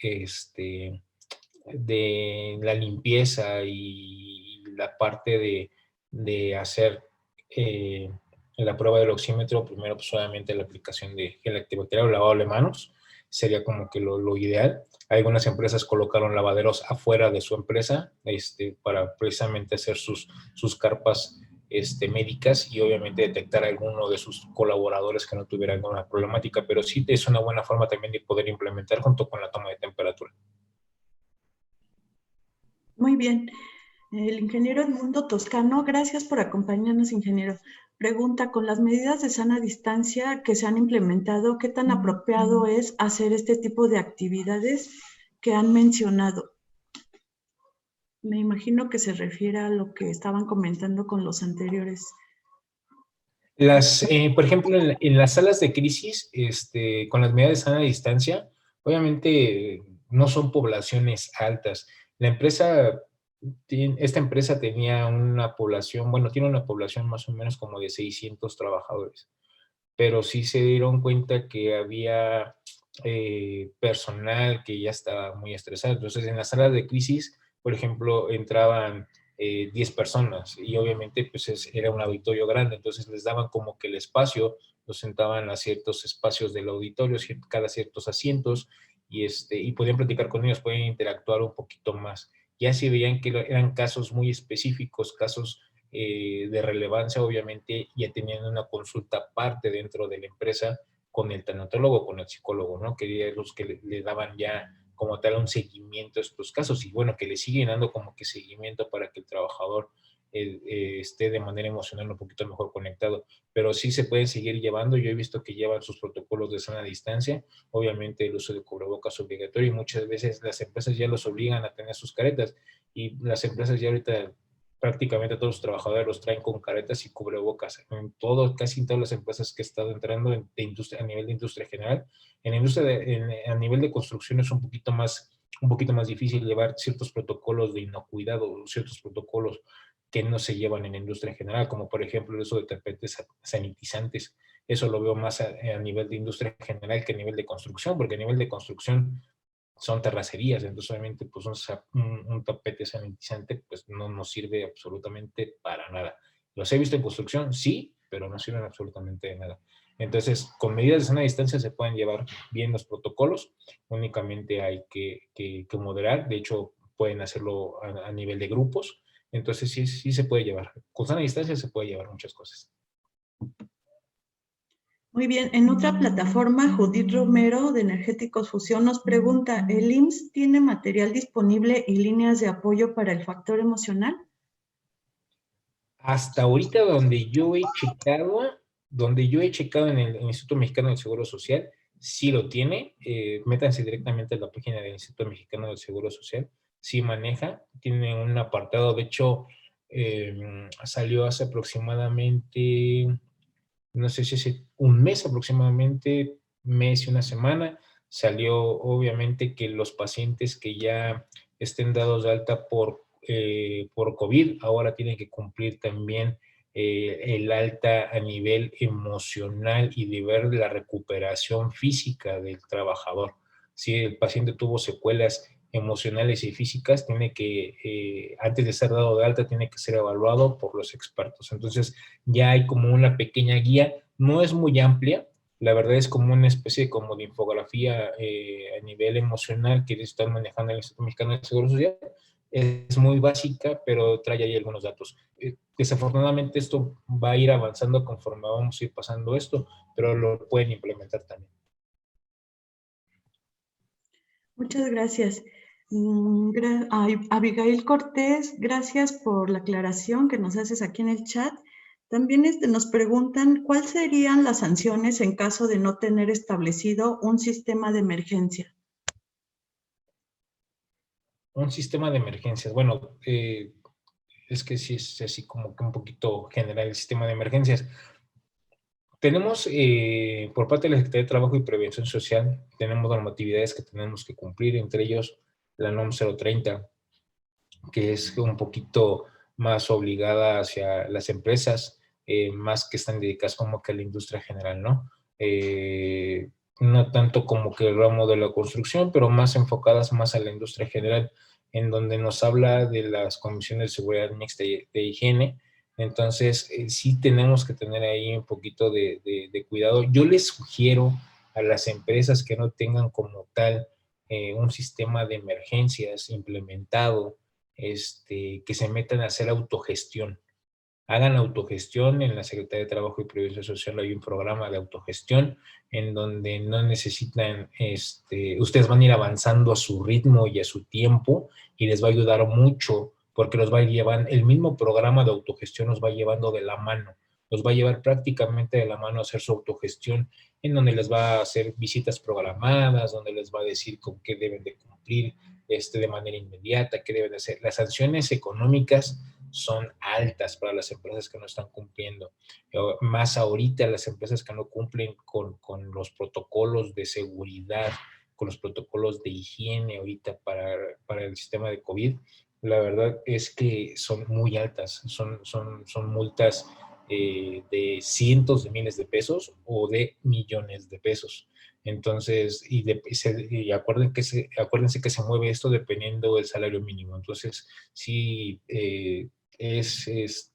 la limpieza y la parte de hacer la prueba del oxímetro. Primero, pues obviamente la aplicación de gel antibacterial o lavado de manos sería como que lo ideal. Algunas empresas colocaron lavaderos afuera de su empresa para precisamente hacer sus carpas médicas y obviamente detectar a alguno de sus colaboradores que no tuviera alguna problemática, pero sí es una buena forma también de poder implementar junto con la toma de temperatura. Muy bien. El ingeniero Edmundo Toscano, gracias por acompañarnos, ingeniero. Pregunta, con las medidas de sana distancia que se han implementado, ¿qué tan apropiado es hacer este tipo de actividades que han mencionado? Me imagino que se refiere a lo que estaban comentando con los anteriores. Por ejemplo, en las salas de crisis, con las medidas de sana distancia, obviamente no son poblaciones altas. Esta empresa tenía una población, bueno, tiene una población más o menos como de 600 trabajadores, pero sí se dieron cuenta que había personal que ya estaba muy estresado. Entonces, en las salas de crisis, por ejemplo, entraban 10 personas y obviamente pues era un auditorio grande, entonces les daban como que el espacio, los sentaban a ciertos espacios del auditorio, cada ciertos asientos y podían platicar con ellos, podían interactuar un poquito más. Ya si veían que eran casos muy específicos, casos de relevancia, obviamente ya tenían una consulta aparte dentro de la empresa con el tanatólogo, con el psicólogo, ¿no? Que eran los que le daban ya como tal un seguimiento a estos casos y bueno, que le siguen dando como que seguimiento para que el trabajador esté de manera emocional un poquito mejor conectado, pero sí se pueden seguir llevando. Yo he visto que llevan sus protocolos de sana distancia, obviamente el uso de cubrebocas obligatorio y muchas veces las empresas ya los obligan a tener sus caretas y las empresas ya ahorita prácticamente todos los trabajadores los traen con caretas y cubrebocas. Casi en todas las empresas que he estado entrando a nivel de industria general, a nivel de construcción es un poquito más difícil llevar ciertos protocolos de inocuidad o ciertos protocolos que no se llevan en la industria en general, como por ejemplo el uso de tapetes sanitizantes. Eso lo veo más a nivel de industria general que a nivel de construcción, porque a nivel de construcción son terracerías, entonces obviamente pues un tapete sanitizante pues no nos sirve absolutamente para nada. ¿Los he visto en construcción? Sí, pero no sirven absolutamente de nada. Entonces, con medidas de sana distancia se pueden llevar bien los protocolos, únicamente hay que moderar, de hecho pueden hacerlo a nivel de grupos, entonces sí se puede llevar, con sana distancia se puede llevar muchas cosas. Muy bien, en otra plataforma, Judith Romero de Energéticos Fusión nos pregunta, ¿el IMSS tiene material disponible y líneas de apoyo para el factor emocional? Hasta ahorita donde yo he checado en el Instituto Mexicano del Seguro Social, sí lo tiene. Métanse directamente a la página del Instituto Mexicano del Seguro Social, sí maneja, tiene un apartado, de hecho, salió hace aproximadamente, no sé si hace un mes aproximadamente, mes y una semana, salió obviamente que los pacientes que ya estén dados de alta por COVID, ahora tienen que cumplir también el alta a nivel emocional y de ver la recuperación física del trabajador. Si el paciente tuvo secuelas emocionales y físicas, tiene que, antes de ser dado de alta, tiene que ser evaluado por los expertos. Entonces, ya hay como una pequeña guía, no es muy amplia, la verdad es como una especie como de infografía a nivel emocional que están manejando el Instituto Mexicano del Seguro Social. Es muy básica, pero trae ahí algunos datos. Desafortunadamente esto va a ir avanzando conforme vamos a ir pasando esto, pero lo pueden implementar también. Muchas gracias. Abigail Cortés, gracias por la aclaración que nos haces aquí en el chat. También nos preguntan, ¿cuáles serían las sanciones en caso de no tener establecido un sistema de emergencia? Un sistema de emergencias. Bueno, es que sí es así como que un poquito general el sistema de emergencias. Tenemos, por parte de la Secretaría de Trabajo y Prevención Social, tenemos normatividades que tenemos que cumplir, entre ellos la NOM 030, que es un poquito más obligada hacia las empresas, más que están dedicadas como que a la industria general, ¿no? No tanto como que el ramo de la construcción, pero más enfocadas más a la industria general, en donde nos habla de las condiciones de seguridad mixta y de higiene. Entonces, sí tenemos que tener ahí un poquito de cuidado. Yo les sugiero a las empresas que no tengan como tal un sistema de emergencias implementado, que se metan a hacer autogestión. Hagan autogestión. En la Secretaría de Trabajo y Prevención Social hay un programa de autogestión en donde no necesitan, ustedes van a ir avanzando a su ritmo y a su tiempo y les va a ayudar mucho porque los va a ir llevando, el mismo programa de autogestión los va llevando de la mano, los va a llevar prácticamente de la mano a hacer su autogestión, en donde les va a hacer visitas programadas, donde les va a decir con qué deben de cumplir de manera inmediata, qué deben de hacer. Las sanciones económicas son altas para las empresas que no están cumpliendo. Más ahorita las empresas que no cumplen con los protocolos de seguridad, con los protocolos de higiene ahorita para el sistema de COVID, la verdad es que son muy altas. Son multas de cientos de miles de pesos o de millones de pesos. Entonces, y acuérdense que se mueve esto dependiendo del salario mínimo. Entonces, sí, es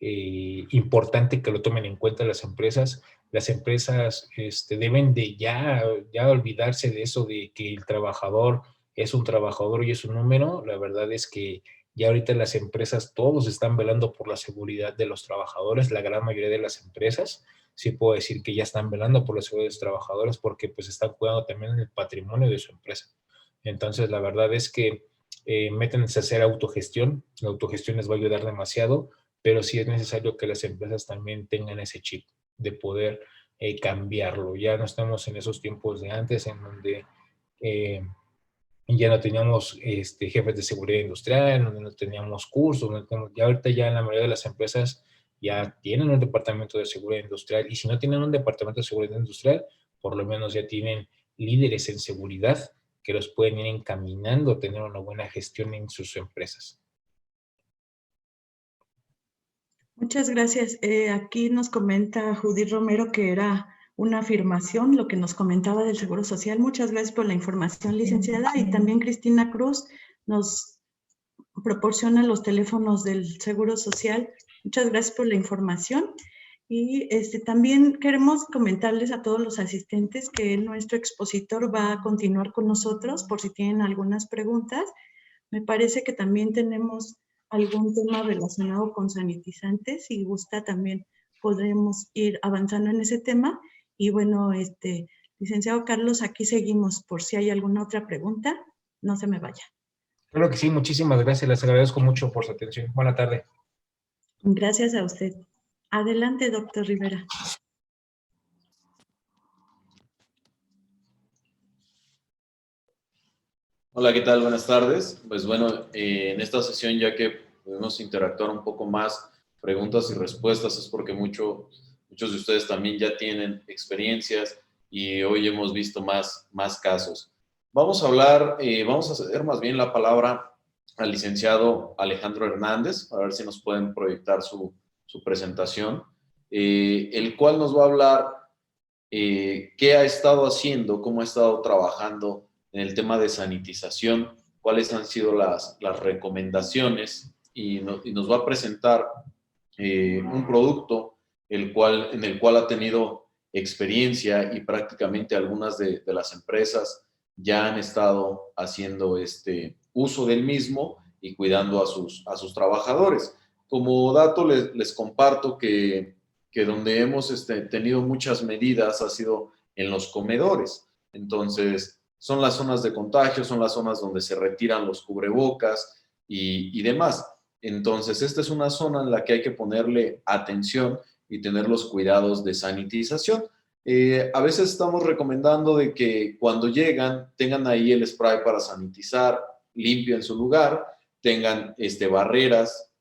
importante que lo tomen en cuenta las empresas. Las empresas deben de ya olvidarse de eso de que el trabajador es un trabajador y es un número. La verdad es que ya ahorita las empresas, todos están velando por la seguridad de los trabajadores, la gran mayoría de las empresas. Sí puedo decir que ya están velando por la seguridad de los trabajadores porque pues están cuidando también el patrimonio de su empresa. Entonces, la verdad es que métanse a hacer autogestión. La autogestión les va a ayudar demasiado, pero sí es necesario que las empresas también tengan ese chip de poder cambiarlo. Ya no estamos en esos tiempos de antes en donde ya no teníamos jefes de seguridad industrial, donde no teníamos cursos, ya ahorita ya la mayoría de las empresas ya tienen un departamento de seguridad industrial, y si no tienen un departamento de seguridad industrial, por lo menos ya tienen líderes en seguridad que los pueden ir encaminando a tener una buena gestión en sus empresas. Muchas gracias. Aquí nos comenta Judith Romero que era una afirmación lo que nos comentaba del Seguro Social. Muchas gracias por la información, licenciada. Y también Cristina Cruz nos proporciona los teléfonos del Seguro Social. Muchas gracias por la información. Y también queremos comentarles a todos los asistentes que nuestro expositor va a continuar con nosotros por si tienen algunas preguntas. Me parece que también tenemos algún tema relacionado con sanitizantes. Si gusta, también podremos ir avanzando en ese tema. Y bueno, licenciado Carlos, aquí seguimos por si hay alguna otra pregunta. No se me vaya. Claro que sí, muchísimas gracias. Les agradezco mucho por su atención. Buena tarde. Gracias a usted. Adelante, doctor Rivera. Hola, ¿qué tal? Buenas tardes. Pues bueno, en esta sesión, ya que podemos interactuar un poco más, preguntas y respuestas, es porque muchos de ustedes también ya tienen experiencias y hoy hemos visto más casos. Vamos a hablar, vamos a ceder más bien la palabra al licenciado Alejandro Hernández, a ver si nos pueden proyectar su presentación, el cual nos va a hablar qué ha estado haciendo, cómo ha estado trabajando en el tema de sanitización, cuáles han sido las recomendaciones y nos va a presentar un producto en el cual ha tenido experiencia y prácticamente algunas de las empresas ya han estado haciendo uso del mismo y cuidando a sus trabajadores. Como dato les comparto que donde hemos tenido muchas medidas ha sido en los comedores. Entonces, son las zonas de contagio, son las zonas donde se retiran los cubrebocas y demás. Entonces, esta es una zona en la que hay que ponerle atención y tener los cuidados de sanitización. A veces estamos recomendando de que cuando llegan tengan ahí el spray para sanitizar, limpio en su lugar, tengan barreras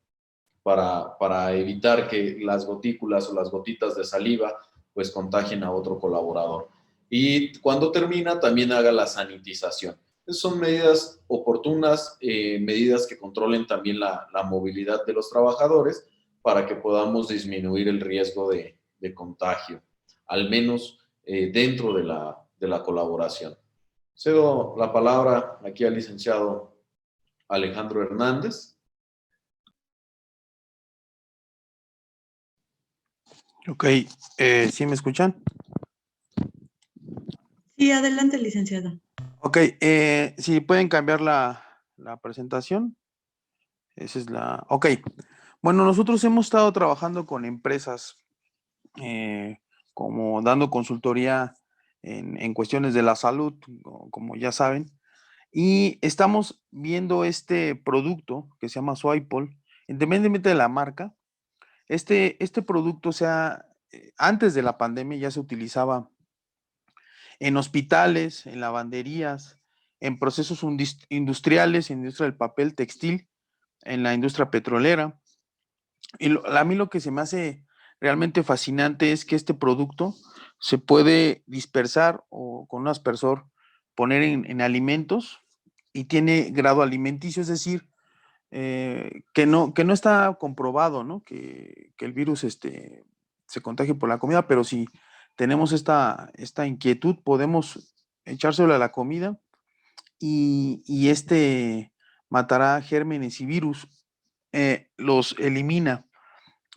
para evitar que las gotículas o las gotitas de saliva pues contagien a otro colaborador. Y cuando termina también haga la sanitización. Esas son medidas oportunas, medidas que controlen también la movilidad de los trabajadores para que podamos disminuir el riesgo de contagio, al menos dentro de la colaboración. Cedo la palabra aquí al licenciado Alejandro Hernández. Ok, ¿sí me escuchan? Sí, adelante, licenciado. Ok, si pueden cambiar la presentación. Esa es la... Ok, bueno, nosotros hemos estado trabajando con empresas como dando consultoría en cuestiones de la salud, como ya saben, y estamos viendo este producto que se llama Swipol, independientemente de la marca. Este producto, o sea, antes de la pandemia ya se utilizaba en hospitales, en lavanderías, en procesos industriales, en la industria del papel, textil, en la industria petrolera. Y a mí lo que se me hace realmente fascinante es que este producto se puede dispersar o con un aspersor poner en alimentos y tiene grado alimenticio, es decir, que no está comprobado, ¿no? Que el virus se contagie por la comida, pero si tenemos esta inquietud, podemos echárselo a la comida y matará gérmenes y virus, los elimina.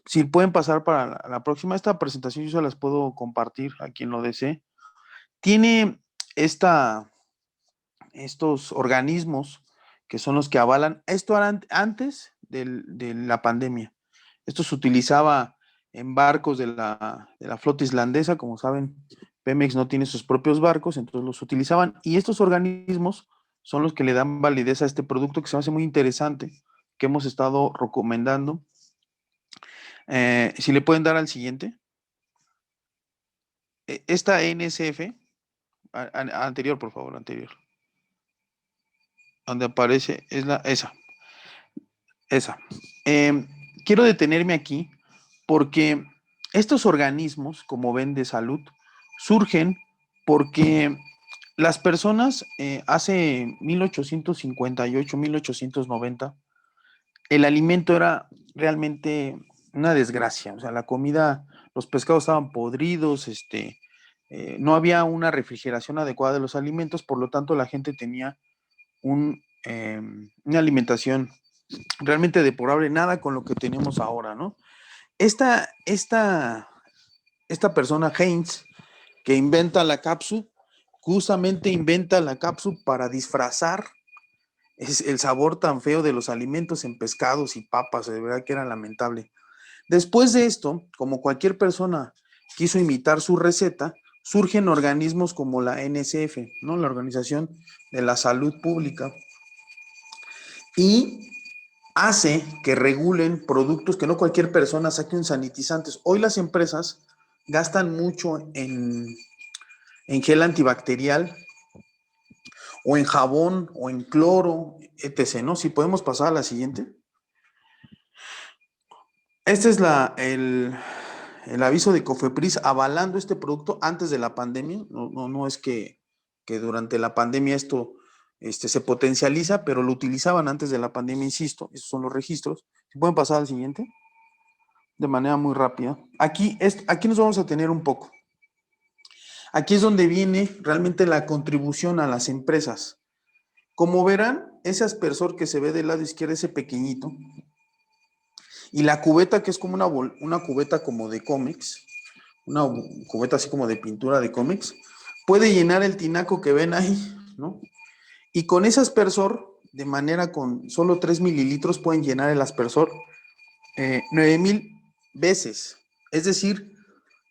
Si pueden pasar para la próxima, esta presentación yo se las puedo compartir a quien lo desee. Tiene estos organismos que son los que avalan. Esto antes de la pandemia. Esto se utilizaba en barcos de la flota islandesa. Como saben, Pemex no tiene sus propios barcos, entonces los utilizaban. Y estos organismos son los que le dan validez a este producto que se me hace muy interesante, que hemos estado recomendando. Si le pueden dar al siguiente. Esta NSF, anterior, por favor, anterior. Donde aparece, es esa. Quiero detenerme aquí porque estos organismos, como ven, de salud, surgen porque las personas hace 1858, 1890, el alimento era realmente una desgracia. O sea, la comida, los pescados estaban podridos, no había una refrigeración adecuada de los alimentos, por lo tanto la gente tenía una alimentación realmente deplorable, nada con lo que tenemos ahora, ¿no? Esta esta persona, Heinz, que inventa la cápsula, justamente inventa la cápsula para disfrazar el sabor tan feo de los alimentos en pescados y papas, de verdad que era lamentable. Después de esto, como cualquier persona quiso imitar su receta, surgen organismos como la NSF, ¿no? La Organización de la Salud Pública, y hace que regulen productos que no cualquier persona saque un sanitizantes. Hoy las empresas gastan mucho en gel antibacterial, o en jabón, o en cloro, etc., ¿no? Si podemos pasar a la siguiente. Este es el aviso de Cofepris avalando este producto antes de la pandemia. No es que durante la pandemia esto se potencializa, pero lo utilizaban antes de la pandemia, insisto. Esos son los registros. Si pueden pasar al siguiente, de manera muy rápida. Aquí nos vamos a tener un poco. Aquí es donde viene realmente la contribución a las empresas. Como verán, ese aspersor que se ve del lado izquierdo, ese pequeñito, y la cubeta, que es como una cubeta como de cómics, una cubeta así como de pintura de cómics, puede llenar el tinaco que ven ahí, ¿no? Y con ese aspersor, de manera con solo 3 mililitros, pueden llenar el aspersor 9,000 veces. Es decir,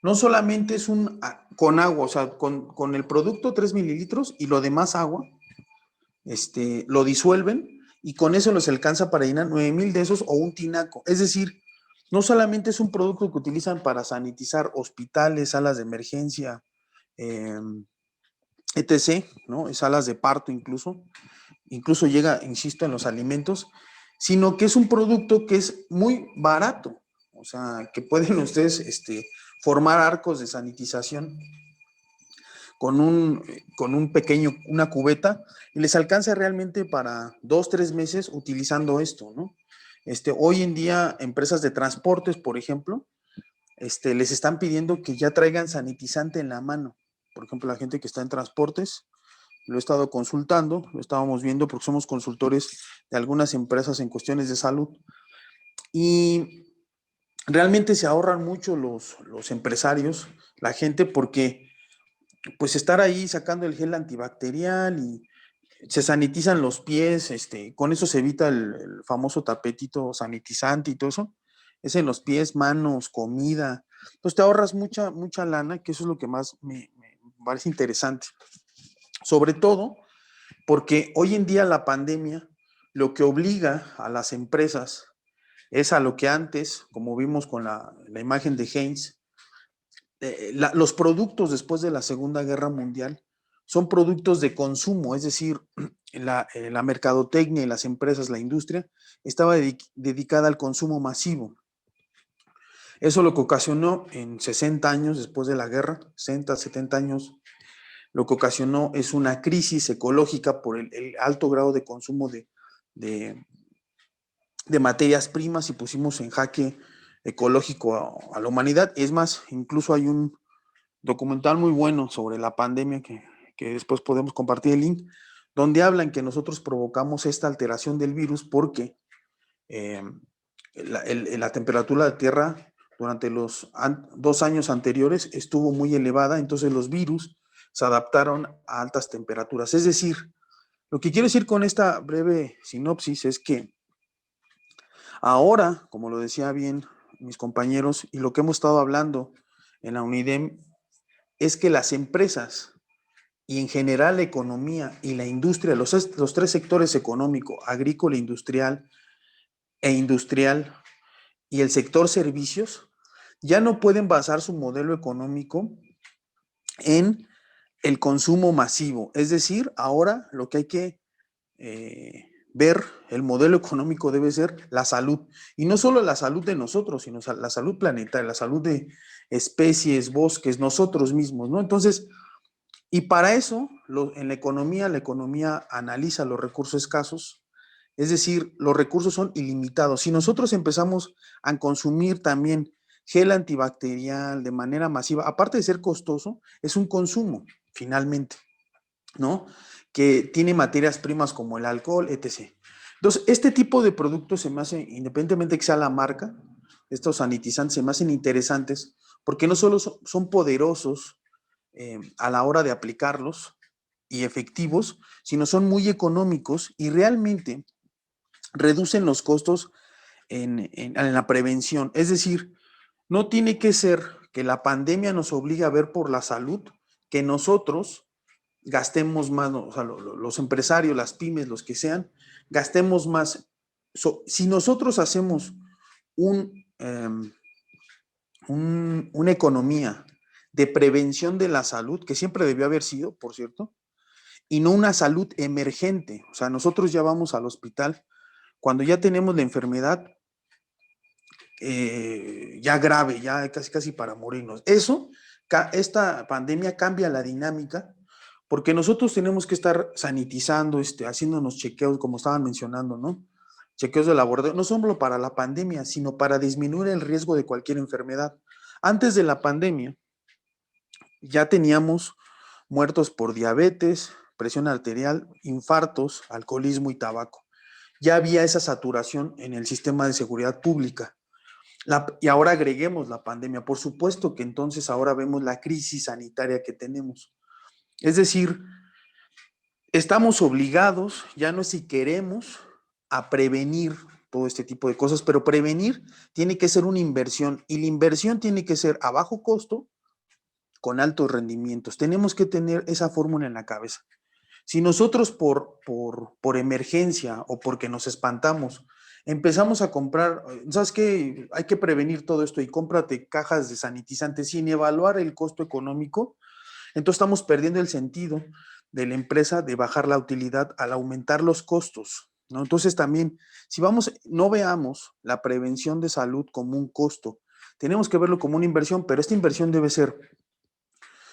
no solamente es con agua, o sea, con el producto 3 mililitros y lo demás agua, lo disuelven, y con eso les alcanza para llenar 9,000 de esos o un tinaco. Es decir, no solamente es un producto que utilizan para sanitizar hospitales, salas de emergencia, etc., ¿no? Salas de parto incluso llega, insisto, en los alimentos, sino que es un producto que es muy barato, o sea, que pueden ustedes formar arcos de sanitización con un pequeño, una cubeta, y les alcanza realmente para 2-3 meses utilizando esto, ¿no? Hoy en día, empresas de transportes, por ejemplo, les están pidiendo que ya traigan sanitizante en la mano. Por ejemplo, la gente que está en transportes, lo he estado consultando, lo estábamos viendo porque somos consultores de algunas empresas en cuestiones de salud, y realmente se ahorran mucho los empresarios, la gente, porque pues estar ahí sacando el gel antibacterial y se sanitizan los pies, con eso se evita el famoso tapetito sanitizante y todo eso, es en los pies, manos, comida. Entonces te ahorras mucha lana, que eso es lo que más me parece interesante. Sobre todo porque hoy en día la pandemia lo que obliga a las empresas es a lo que antes, como vimos con la imagen de Heinz, los productos después de la Segunda Guerra Mundial son productos de consumo, es decir, la mercadotecnia y las empresas, la industria, estaba dedicada al consumo masivo. Eso lo que ocasionó en 60 años después de la guerra, 60, 70 años, lo que ocasionó es una crisis ecológica por el alto grado de consumo de materias primas, y pusimos en jaque ecológico a la humanidad. Es más, incluso hay un documental muy bueno sobre la pandemia que después podemos compartir el link, donde hablan que nosotros provocamos esta alteración del virus porque la temperatura de la Tierra durante los 2 años anteriores estuvo muy elevada, entonces los virus se adaptaron a altas temperaturas. Es decir, lo que quiero decir con esta breve sinopsis es que ahora, como lo decía bien mis compañeros, y lo que hemos estado hablando en la UNIDEM, es que las empresas y en general la economía y la industria, los 3 sectores económico, agrícola, industrial y el sector servicios, ya no pueden basar su modelo económico en el consumo masivo. Es decir, ahora lo que hay que ver, el modelo económico debe ser la salud. Y no solo la salud de nosotros, sino la salud planetaria, la salud de especies, bosques, nosotros mismos, ¿no? Entonces, y para eso, en la economía analiza los recursos escasos, es decir, los recursos son ilimitados. Si nosotros empezamos a consumir también gel antibacterial de manera masiva, aparte de ser costoso, es un consumo, finalmente, ¿no? Que tiene materias primas como el alcohol, etc. Entonces, este tipo de productos se me hace, independientemente que sea la marca, estos sanitizantes se me hacen interesantes porque no solo son poderosos a la hora de aplicarlos y efectivos, sino son muy económicos y realmente reducen los costos en la prevención. Es decir, no tiene que ser que la pandemia nos obligue a ver por la salud, que nosotros gastemos más, o sea, los empresarios, las pymes, los que sean, gastemos más. Si nosotros hacemos una economía de prevención de la salud, que siempre debió haber sido, por cierto, y no una salud emergente. O sea, nosotros ya vamos al hospital cuando ya tenemos la enfermedad ya grave, ya casi para morirnos. Esta pandemia cambia la dinámica porque nosotros tenemos que estar sanitizando, haciéndonos chequeos, como estaban mencionando, ¿no? Chequeos de laboratorio, no solo para la pandemia, sino para disminuir el riesgo de cualquier enfermedad. Antes de la pandemia, ya teníamos muertos por diabetes, presión arterial, infartos, alcoholismo y tabaco. Ya había esa saturación en el sistema de seguridad pública. Y ahora agreguemos la pandemia. Por supuesto que entonces ahora vemos la crisis sanitaria que tenemos. Es decir, estamos obligados, ya no si queremos, a prevenir todo este tipo de cosas, pero prevenir tiene que ser una inversión y la inversión tiene que ser a bajo costo con altos rendimientos. Tenemos que tener esa fórmula en la cabeza. Si nosotros por emergencia o porque nos espantamos empezamos a comprar, ¿sabes qué? Hay que prevenir todo esto y cómprate cajas de sanitizantes sin evaluar el costo económico, entonces estamos perdiendo el sentido de la empresa de bajar la utilidad al aumentar los costos, ¿no? Entonces también, no veamos la prevención de salud como un costo, tenemos que verlo como una inversión, pero esta inversión debe ser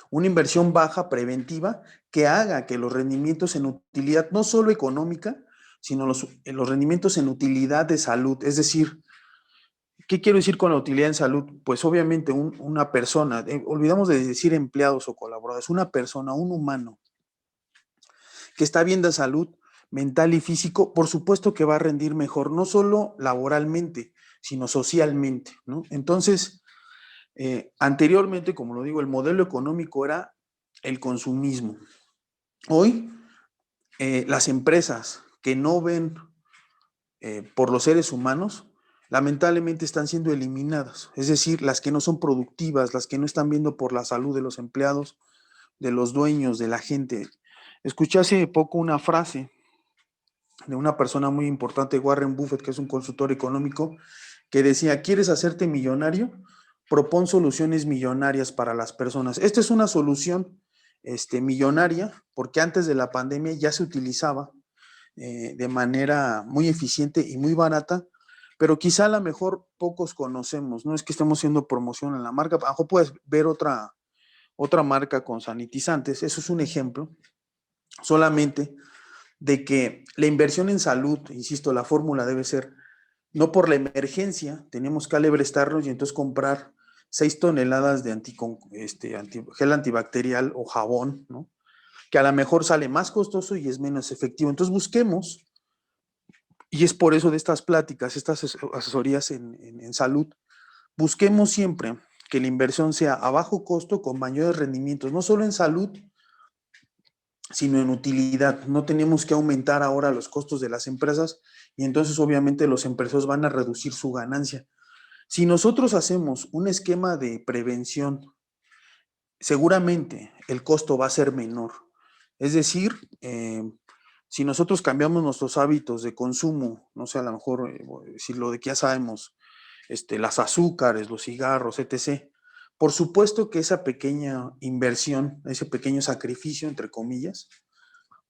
una inversión baja, preventiva, que haga que los rendimientos en utilidad, no solo económica, sino los rendimientos en utilidad de salud. Es decir, ¿qué quiero decir con la utilidad en salud? Pues obviamente una persona, olvidamos de decir empleados o colaboradores, una persona, un humano que está bien de salud mental y físico, por supuesto que va a rendir mejor, no solo laboralmente, sino socialmente, ¿no? Entonces, anteriormente, como lo digo, el modelo económico era el consumismo. Hoy, las empresas que no ven por los seres humanos, lamentablemente están siendo eliminadas. Es decir, las que no son productivas, las que no están viendo por la salud de los empleados, de los dueños, de la gente. Escuché hace poco una frase de una persona muy importante, Warren Buffett, que es un consultor económico, que decía, ¿quieres hacerte millonario? Propón soluciones millonarias para las personas. Esta es una solución millonaria, porque antes de la pandemia ya se utilizaba de manera muy eficiente y muy barata, pero quizá a lo mejor pocos conocemos, no es que estemos haciendo promoción en la marca, a lo mejor puedes ver otra marca con sanitizantes, eso es un ejemplo, solamente de que la inversión en salud, insisto, la fórmula debe ser no por la emergencia, tenemos que alebrestarnos y entonces comprar 6 toneladas de gel antibacterial o jabón, ¿no? Que a lo mejor sale más costoso y es menos efectivo. Entonces busquemos, y es por eso de estas pláticas, estas asesorías en salud, busquemos siempre que la inversión sea a bajo costo con mayores rendimientos, no solo en salud, sino en utilidad. No tenemos que aumentar ahora los costos de las empresas y entonces obviamente los empresarios van a reducir su ganancia. Si nosotros hacemos un esquema de prevención, seguramente el costo va a ser menor. Es decir, si nosotros cambiamos nuestros hábitos de consumo, no sé, a lo mejor si lo de que ya sabemos, las azúcares, los cigarros, etc., por supuesto que esa pequeña inversión, ese pequeño sacrificio, entre comillas,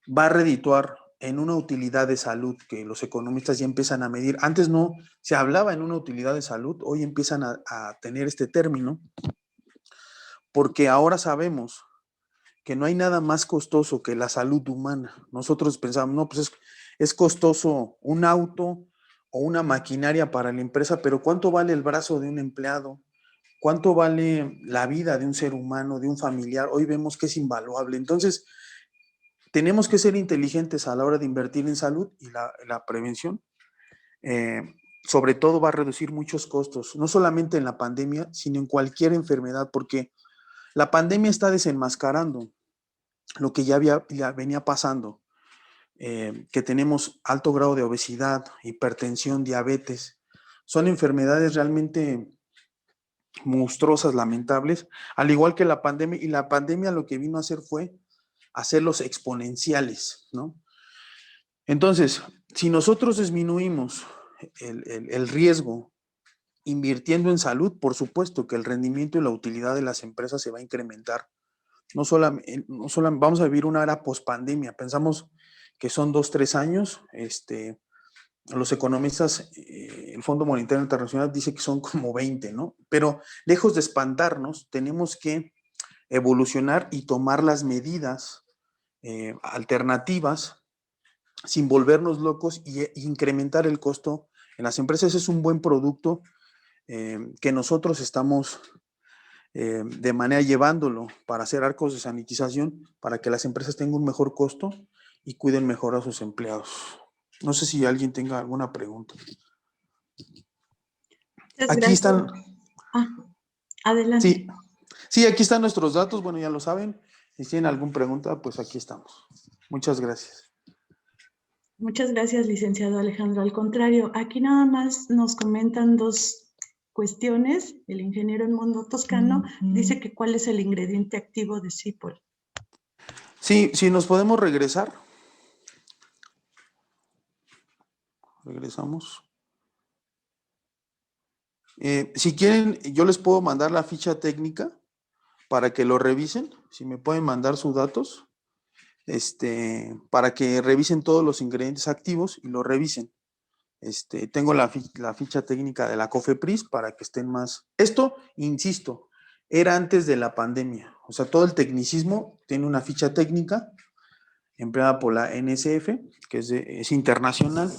va a redituar en una utilidad de salud que los economistas ya empiezan a medir. Antes no se hablaba en una utilidad de salud, hoy empiezan a tener este término, porque ahora sabemos que no hay nada más costoso que la salud humana. Nosotros pensamos, no, pues es costoso un auto o una maquinaria para la empresa, pero ¿cuánto vale el brazo de un empleado? ¿Cuánto vale la vida de un ser humano, de un familiar? Hoy vemos que es invaluable. Entonces, tenemos que ser inteligentes a la hora de invertir en salud y la prevención. sobre todo va a reducir muchos costos, no solamente en la pandemia, sino en cualquier enfermedad, porque la pandemia está desenmascarando lo que ya venía pasando, que tenemos alto grado de obesidad, hipertensión, diabetes. Son enfermedades realmente monstruosas, lamentables, al igual que la pandemia, y la pandemia lo que vino a hacer fue hacerlos exponenciales, ¿no? Entonces, si nosotros disminuimos el riesgo invirtiendo en salud, por supuesto que el rendimiento y la utilidad de las empresas se va a incrementar. No solamente, vamos a vivir una era post-pandemia, pensamos que son 2, 3 años, los economistas, el Fondo Monetario Internacional dice que son como 20, ¿no? Pero lejos de espantarnos, tenemos que evolucionar y tomar las medidas alternativas sin volvernos locos e incrementar el costo en las empresas. Ese es un buen producto que nosotros estamos de manera llevándolo para hacer arcos de sanitización para que las empresas tengan un mejor costo y cuiden mejor a sus empleados. No sé si alguien tenga alguna pregunta. Aquí están. Adelante. Sí, aquí están nuestros datos. Bueno, ya lo saben. Si tienen alguna pregunta, pues aquí estamos. Muchas gracias. Muchas gracias, licenciado Alejandro. Al contrario, aquí nada más nos comentan 2 cuestiones. El ingeniero Edmundo Toscano dice que cuál es el ingrediente activo de Zipol. Sí, si nos podemos regresar. Regresamos. Si quieren, yo les puedo mandar la ficha técnica para que lo revisen. Si me pueden mandar sus datos, para que revisen todos los ingredientes activos y lo revisen. Tengo la ficha técnica de la COFEPRIS para que estén más. Esto, insisto, era antes de la pandemia. O sea, todo el tecnicismo tiene una ficha técnica empleada por la NSF, que es internacional,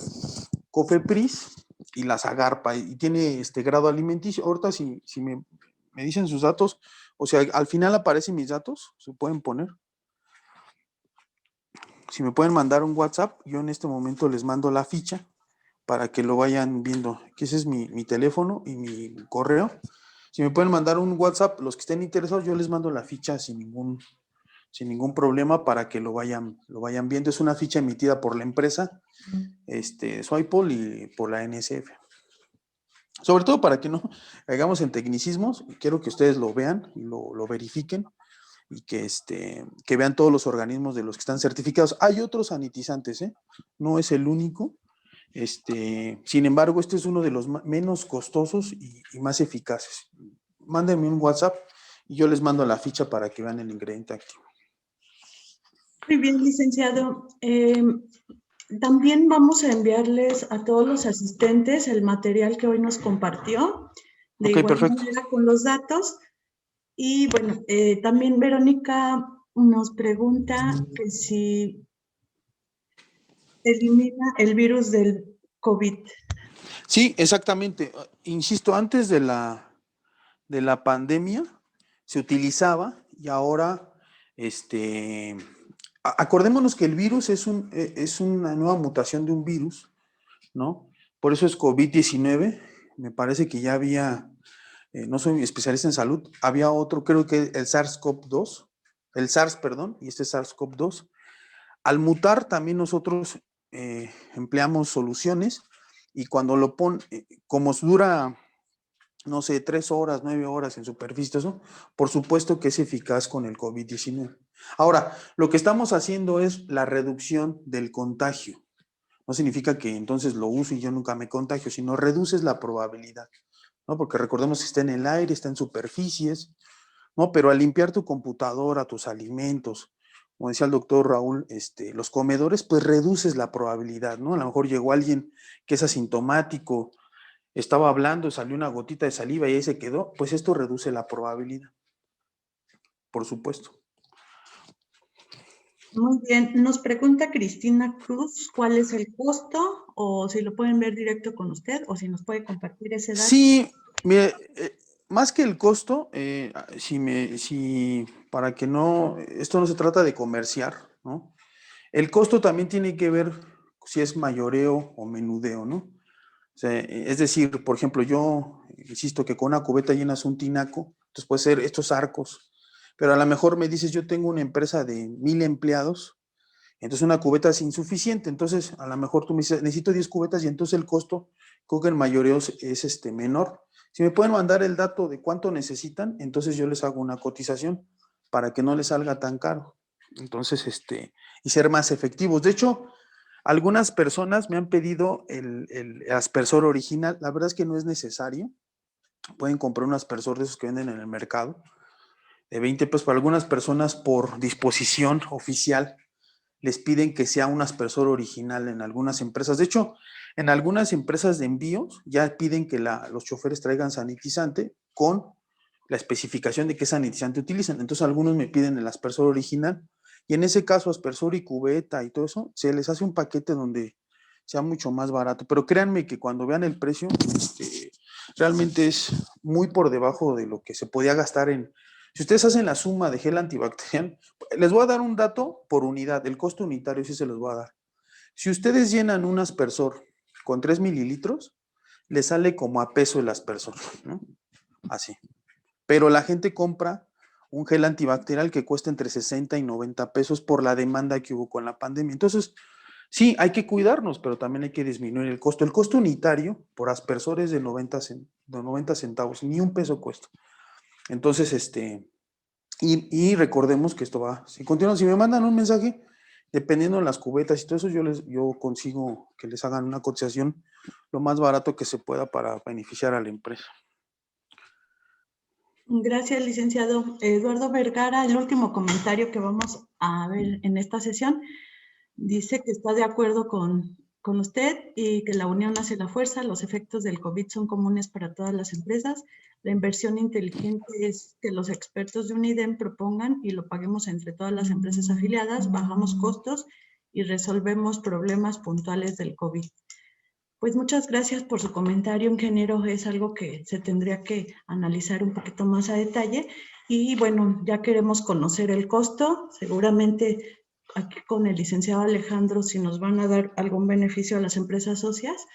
COFEPRIS y la SAGARPA, y tiene grado alimenticio. Ahorita si me dicen sus datos, o sea, al final aparecen mis datos, se pueden poner. Si me pueden mandar un WhatsApp, yo en este momento les mando la ficha para que lo vayan viendo. Aquí ese es mi teléfono y mi correo. Si me pueden mandar un WhatsApp, los que estén interesados, yo les mando la ficha sin ningún problema para que lo vayan viendo. Es una ficha emitida por la empresa, Swipol y por la NSF. Sobre todo para que no hagamos en tecnicismos, quiero que ustedes lo vean y lo verifiquen y que vean todos los organismos de los que están certificados. Hay otros sanitizantes, no es el único. Sin embargo, este es uno de los menos costosos y más eficaces. Mándenme un WhatsApp y yo les mando la ficha para que vean el ingrediente activo. Muy bien, licenciado. También vamos a enviarles a todos los asistentes el material que hoy nos compartió. De igual manera con los datos. Y bueno, también Verónica nos pregunta que si elimina el virus del COVID. Sí, exactamente. Insisto, antes de la pandemia se utilizaba y ahora, acordémonos que el virus es una nueva mutación de un virus, ¿no? Por eso es COVID-19. Me parece que ya había, no soy especialista en salud, había otro, creo que el SARS-CoV-2, y este es SARS-CoV-2. Al mutar también nosotros empleamos soluciones y cuando lo ponen, como dura, no sé, 3 horas, 9 horas en superficie, eso, por supuesto que es eficaz con el COVID-19. Ahora, lo que estamos haciendo es la reducción del contagio. No significa que entonces lo uso y yo nunca me contagio, sino reduces la probabilidad, ¿no? Porque recordemos que está en el aire, está en superficies, ¿no? Pero al limpiar tu computadora, tus alimentos, como decía el doctor Raúl, los comedores, pues reduces la probabilidad, ¿no? A lo mejor llegó alguien que es asintomático, estaba hablando, salió una gotita de saliva y ahí se quedó, pues esto reduce la probabilidad, por supuesto. Muy bien, nos pregunta Cristina Cruz, ¿cuál es el costo? O si lo pueden ver directo con usted, o si nos puede compartir ese dato. Sí, mire, más que el costo, para que no, esto no se trata de comerciar, ¿no? El costo también tiene que ver si es mayoreo o menudeo, ¿no? O sea, es decir, por ejemplo, yo insisto que con una cubeta llenas un tinaco, entonces puede ser estos arcos, pero a lo mejor me dices, yo tengo una empresa de 1000 empleados, entonces una cubeta es insuficiente, entonces a lo mejor tú me dices, necesito 10 cubetas y entonces el costo, creo que en mayoreo es menor. Si me pueden mandar el dato de cuánto necesitan, entonces yo les hago una cotización para que no les salga tan caro. Entonces, y ser más efectivos. De hecho, algunas personas me han pedido el aspersor original. La verdad es que no es necesario. Pueden comprar un aspersor de esos que venden en el mercado de 20 pesos. Para algunas personas, por disposición oficial, les piden que sea un aspersor original en algunas empresas. De hecho, en algunas empresas de envíos ya piden que los choferes traigan sanitizante con la especificación de qué sanitizante utilizan. Entonces, algunos me piden el aspersor original. Y en ese caso, aspersor y cubeta y todo eso, se les hace un paquete donde sea mucho más barato. Pero créanme que cuando vean el precio, realmente es muy por debajo de lo que se podía gastar en... Si ustedes hacen la suma de gel antibacterial, les voy a dar un dato por unidad, el costo unitario sí se los voy a dar. Si ustedes llenan un aspersor con 3 mililitros, les sale como a peso el aspersor, ¿no? Así. Pero la gente compra un gel antibacterial que cuesta entre 60 y 90 pesos por la demanda que hubo con la pandemia. Entonces, sí, hay que cuidarnos, pero también hay que disminuir el costo. El costo unitario por aspersores de 90 centavos, ni un peso cuesta. Entonces, y recordemos que esto va, si me mandan un mensaje, dependiendo de las cubetas y todo eso, yo consigo que les hagan una cotización lo más barato que se pueda para beneficiar a la empresa. Gracias, licenciado Eduardo Vergara. El último comentario que vamos a ver en esta sesión dice que está de acuerdo con usted y que la unión hace la fuerza. Los efectos del COVID son comunes para todas las empresas. La inversión inteligente es que los expertos de UNIDEM propongan y lo paguemos entre todas las empresas afiliadas, bajamos costos y resolvemos problemas puntuales del COVID. Pues muchas gracias por su comentario, ingeniero. Es algo que se tendría que analizar un poquito más a detalle. Y bueno, ya queremos conocer el costo. Seguramente aquí con el licenciado Alejandro, si nos van a dar algún beneficio a las empresas socias,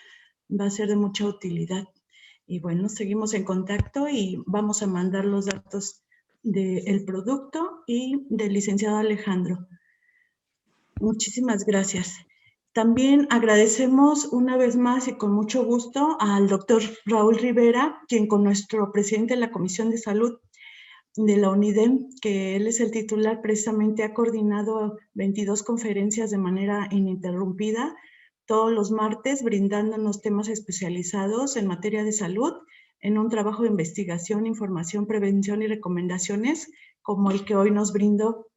va a ser de mucha utilidad. Y bueno, seguimos en contacto y vamos a mandar los datos del producto y del licenciado Alejandro. Muchísimas gracias. También agradecemos una vez más y con mucho gusto al doctor Raúl Rivera, quien con nuestro presidente de la Comisión de Salud de la UNIDEM, que él es el titular, precisamente ha coordinado 22 conferencias de manera ininterrumpida todos los martes, brindándonos temas especializados en materia de salud, en un trabajo de investigación, información, prevención y recomendaciones, como el que hoy nos brindó,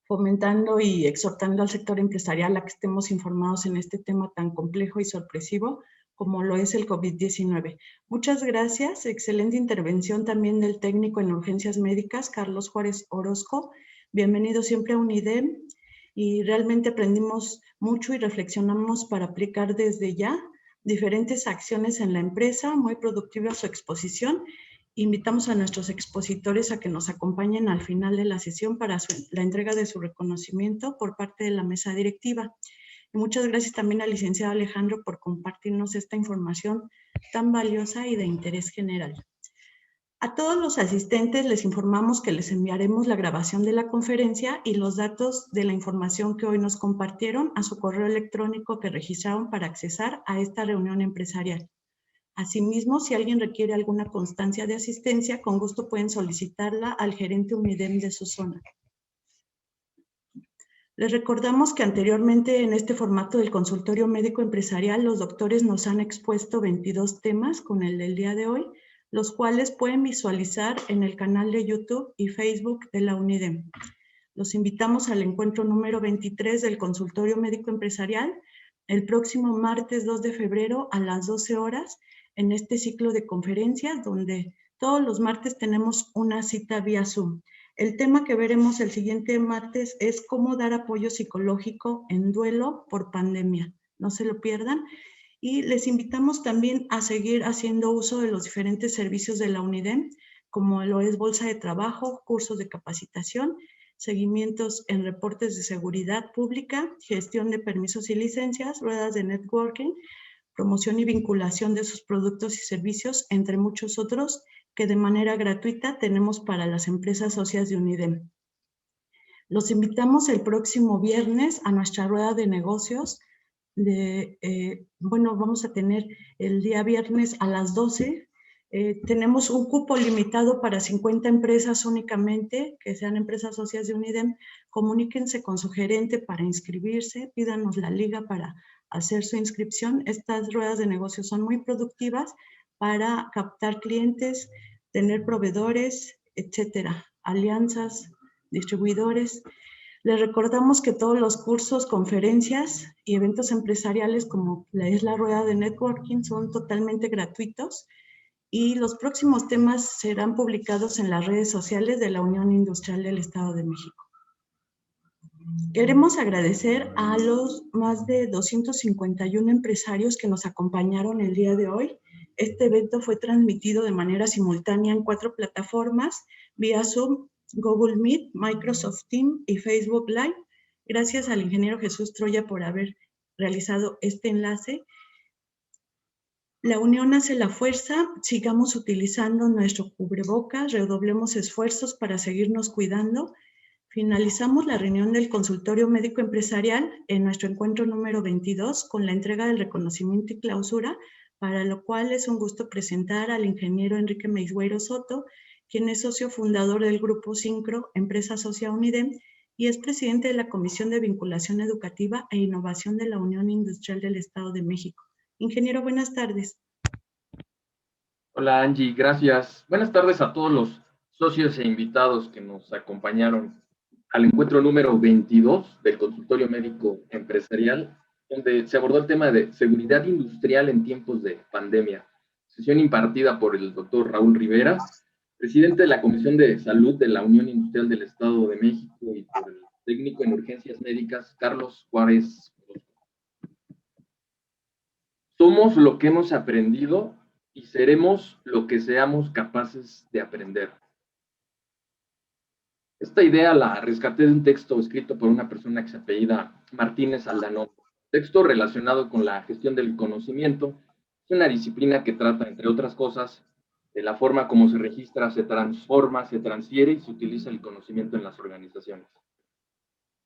fomentando y exhortando al sector empresarial a que estemos informados en este tema tan complejo y sorpresivo como lo es el COVID-19. Muchas gracias. Excelente intervención también del técnico en urgencias médicas, Carlos Juárez Orozco. Bienvenido siempre a UNIDEM. Y realmente aprendimos mucho y reflexionamos para aplicar desde ya diferentes acciones en la empresa. Muy productiva su exposición. Invitamos a nuestros expositores a que nos acompañen al final de la sesión para la entrega de su reconocimiento por parte de la mesa directiva. Y muchas gracias también al licenciado Alejandro por compartirnos esta información tan valiosa y de interés general. A todos los asistentes les informamos que les enviaremos la grabación de la conferencia y los datos de la información que hoy nos compartieron a su correo electrónico que registraron para accesar a esta reunión empresarial. Asimismo, si alguien requiere alguna constancia de asistencia, con gusto pueden solicitarla al gerente UNIDEM de su zona. Les recordamos que anteriormente en este formato del consultorio médico empresarial, los doctores nos han expuesto 22 temas con el del día de hoy, los cuales pueden visualizar en el canal de YouTube y Facebook de la UNIDEM. Los invitamos al encuentro número 23 del consultorio médico empresarial el próximo martes 2 de febrero a las 12 horas en este ciclo de conferencias donde todos los martes tenemos una cita vía Zoom. El tema que veremos el siguiente martes es cómo dar apoyo psicológico en duelo por pandemia. No se lo pierdan. Y les invitamos también a seguir haciendo uso de los diferentes servicios de la UNIDEM, como lo es bolsa de trabajo, cursos de capacitación, seguimientos en reportes de seguridad pública, gestión de permisos y licencias, ruedas de networking, promoción y vinculación de sus productos y servicios, entre muchos otros que de manera gratuita tenemos para las empresas socias de UNIDEM. Los invitamos el próximo viernes a nuestra rueda de negocios. Vamos a tener el día viernes a las 12. Tenemos un cupo limitado para 50 empresas únicamente, que sean empresas socias de UNIDEM. Comuníquense con su gerente para inscribirse, pídanos la liga para hacer su inscripción. Estas ruedas de negocios son muy productivas para captar clientes, tener proveedores, etcétera, alianzas, distribuidores. Les recordamos que todos los cursos, conferencias y eventos empresariales como es la rueda de networking son totalmente gratuitos y los próximos temas serán publicados en las redes sociales de la Unión Industrial del Estado de México. Queremos agradecer a los más de 251 empresarios que nos acompañaron el día de hoy. Este evento fue transmitido de manera simultánea en 4 plataformas, vía Zoom, Google Meet, Microsoft Teams y Facebook Live. Gracias al ingeniero Jesús Troya por haber realizado este enlace. La unión hace la fuerza, sigamos utilizando nuestro cubrebocas, redoblemos esfuerzos para seguirnos cuidando. Finalizamos la reunión del consultorio médico empresarial en nuestro encuentro número 22 con la entrega del reconocimiento y clausura, para lo cual es un gusto presentar al ingeniero Enrique Meisgueiro Soto, quien es socio fundador del Grupo Syncro, empresa socia UNIDEM, y es presidente de la Comisión de Vinculación Educativa e Innovación de la Unión Industrial del Estado de México. Ingeniero, buenas tardes. Hola Angie, gracias. Buenas tardes a todos los socios e invitados que nos acompañaron al encuentro número 22 del Consultorio Médico Empresarial, donde se abordó el tema de seguridad industrial en tiempos de pandemia. Sesión impartida por el doctor Raúl Rivera, presidente de la Comisión de Salud de la Unión Industrial del Estado de México, y por el técnico en urgencias médicas, Carlos Juárez. Somos lo que hemos aprendido y seremos lo que seamos capaces de aprender. Esta idea la rescaté de un texto escrito por una persona que se apellida Martínez Aldanondo. Texto relacionado con la gestión del conocimiento. Es una disciplina que trata, entre otras cosas, de la forma como se registra, se transforma, se transfiere y se utiliza el conocimiento en las organizaciones.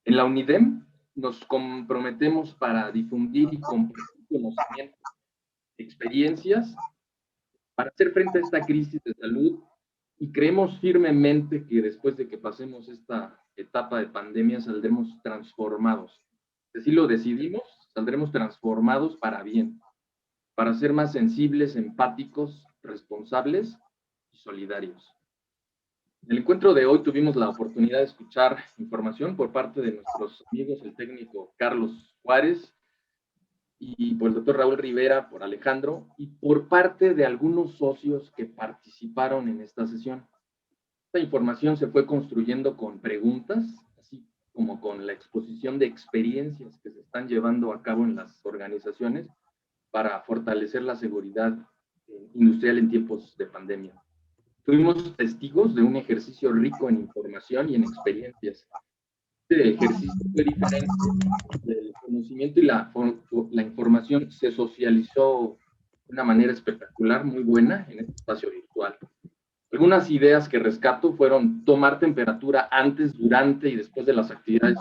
En la UNIDEM nos comprometemos para difundir y compartir conocimiento, experiencias, para hacer frente a esta crisis de salud, y creemos firmemente que después de que pasemos esta etapa de pandemia saldremos transformados. Si lo decidimos, saldremos transformados para bien, para ser más sensibles, empáticos, responsables y solidarios. En el encuentro de hoy tuvimos la oportunidad de escuchar información por parte de nuestros amigos, el técnico Carlos Juárez, y por el doctor Raúl Rivera, por Alejandro, y por parte de algunos socios que participaron en esta sesión. Esta información se fue construyendo con preguntas, así como con la exposición de experiencias que se están llevando a cabo en las organizaciones para fortalecer la seguridad industrial en tiempos de pandemia. Fuimos testigos de un ejercicio rico en información y en experiencias. Este ejercicio fue diferente. El conocimiento y la información se socializó de una manera espectacular, muy buena, en este espacio virtual. Algunas ideas que rescato fueron tomar temperatura antes, durante y después de las actividades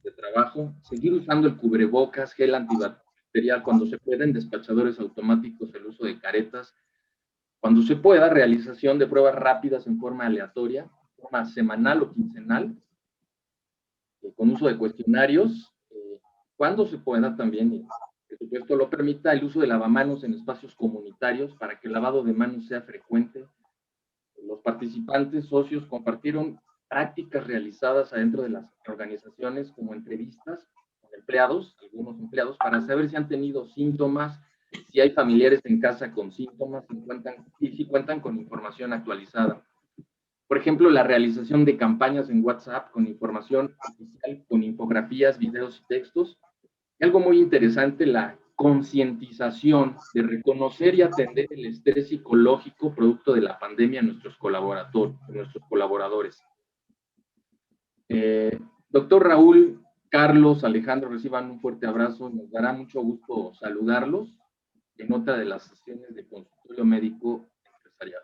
de trabajo, seguir usando el cubrebocas, gel antibacterial cuando se pueda, en despachadores automáticos, el uso de caretas, cuando se pueda, realización de pruebas rápidas en forma aleatoria, forma semanal o quincenal, con uso de cuestionarios, cuando se pueda también, y por supuesto lo permita, el uso de lavamanos en espacios comunitarios para que el lavado de manos sea frecuente. Los participantes, socios, compartieron prácticas realizadas adentro de las organizaciones, como entrevistas con empleados, algunos empleados, para saber si han tenido síntomas, si hay familiares en casa con síntomas, si cuentan con información actualizada. Por ejemplo, la realización de campañas en WhatsApp con información oficial, con infografías, videos y textos. Y algo muy interesante, la concientización de reconocer y atender el estrés psicológico producto de la pandemia a nuestros colaboradores. Doctor Raúl, Carlos, Alejandro, reciban un fuerte abrazo. Nos dará mucho gusto saludarlos en otra de las sesiones de consultorio médico empresarial.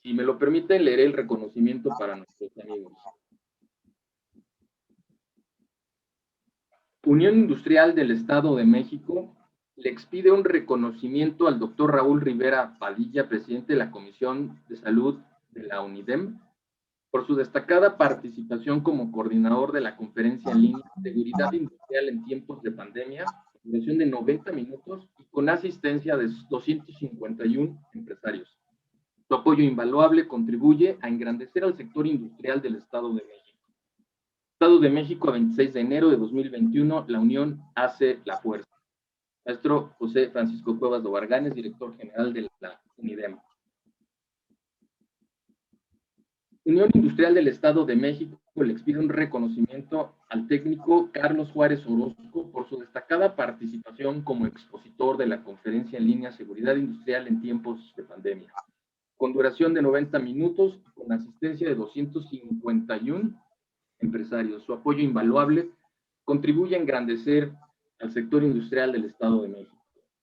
Si me lo permiten, leeré el reconocimiento para nuestros amigos. Unión Industrial del Estado de México le expide un reconocimiento al doctor Raúl Rivera Padilla, presidente de la Comisión de Salud de la UNIDEM, por su destacada participación como coordinador de la conferencia en línea Seguridad Industrial en tiempos de pandemia, duración de 90 minutos y con asistencia de 251 empresarios. Su apoyo invaluable contribuye a engrandecer al sector industrial del Estado de México. Estado de México, a 26 de enero de 2021, la Unión hace la fuerza. Maestro José Francisco Cuevas Dobarganes, director general de la UNIDEM. Unión Industrial del Estado de México le expide un reconocimiento al técnico Carlos Juárez Orozco por su destacada participación como expositor de la conferencia en línea Seguridad Industrial en tiempos de pandemia, con duración de 90 minutos y con asistencia de 251 empresarios. Su apoyo invaluable contribuye a engrandecer al sector industrial del Estado de México.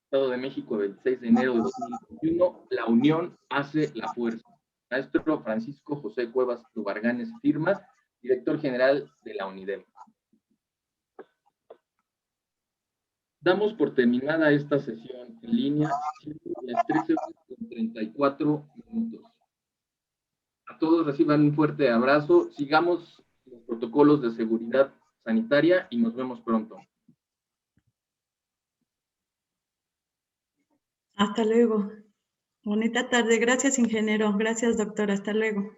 Estado de México, 26 de enero de 2021, la Unión hace la fuerza. Maestro Francisco José Cuevas Dobarganes firma, director general de la UNIDEM. Damos por terminada esta sesión en línea, las 13:34. A todos reciban un fuerte abrazo, sigamos los protocolos de seguridad sanitaria y nos vemos pronto. Hasta luego. Bonita tarde. Gracias, ingeniero. Gracias, doctor. Hasta luego.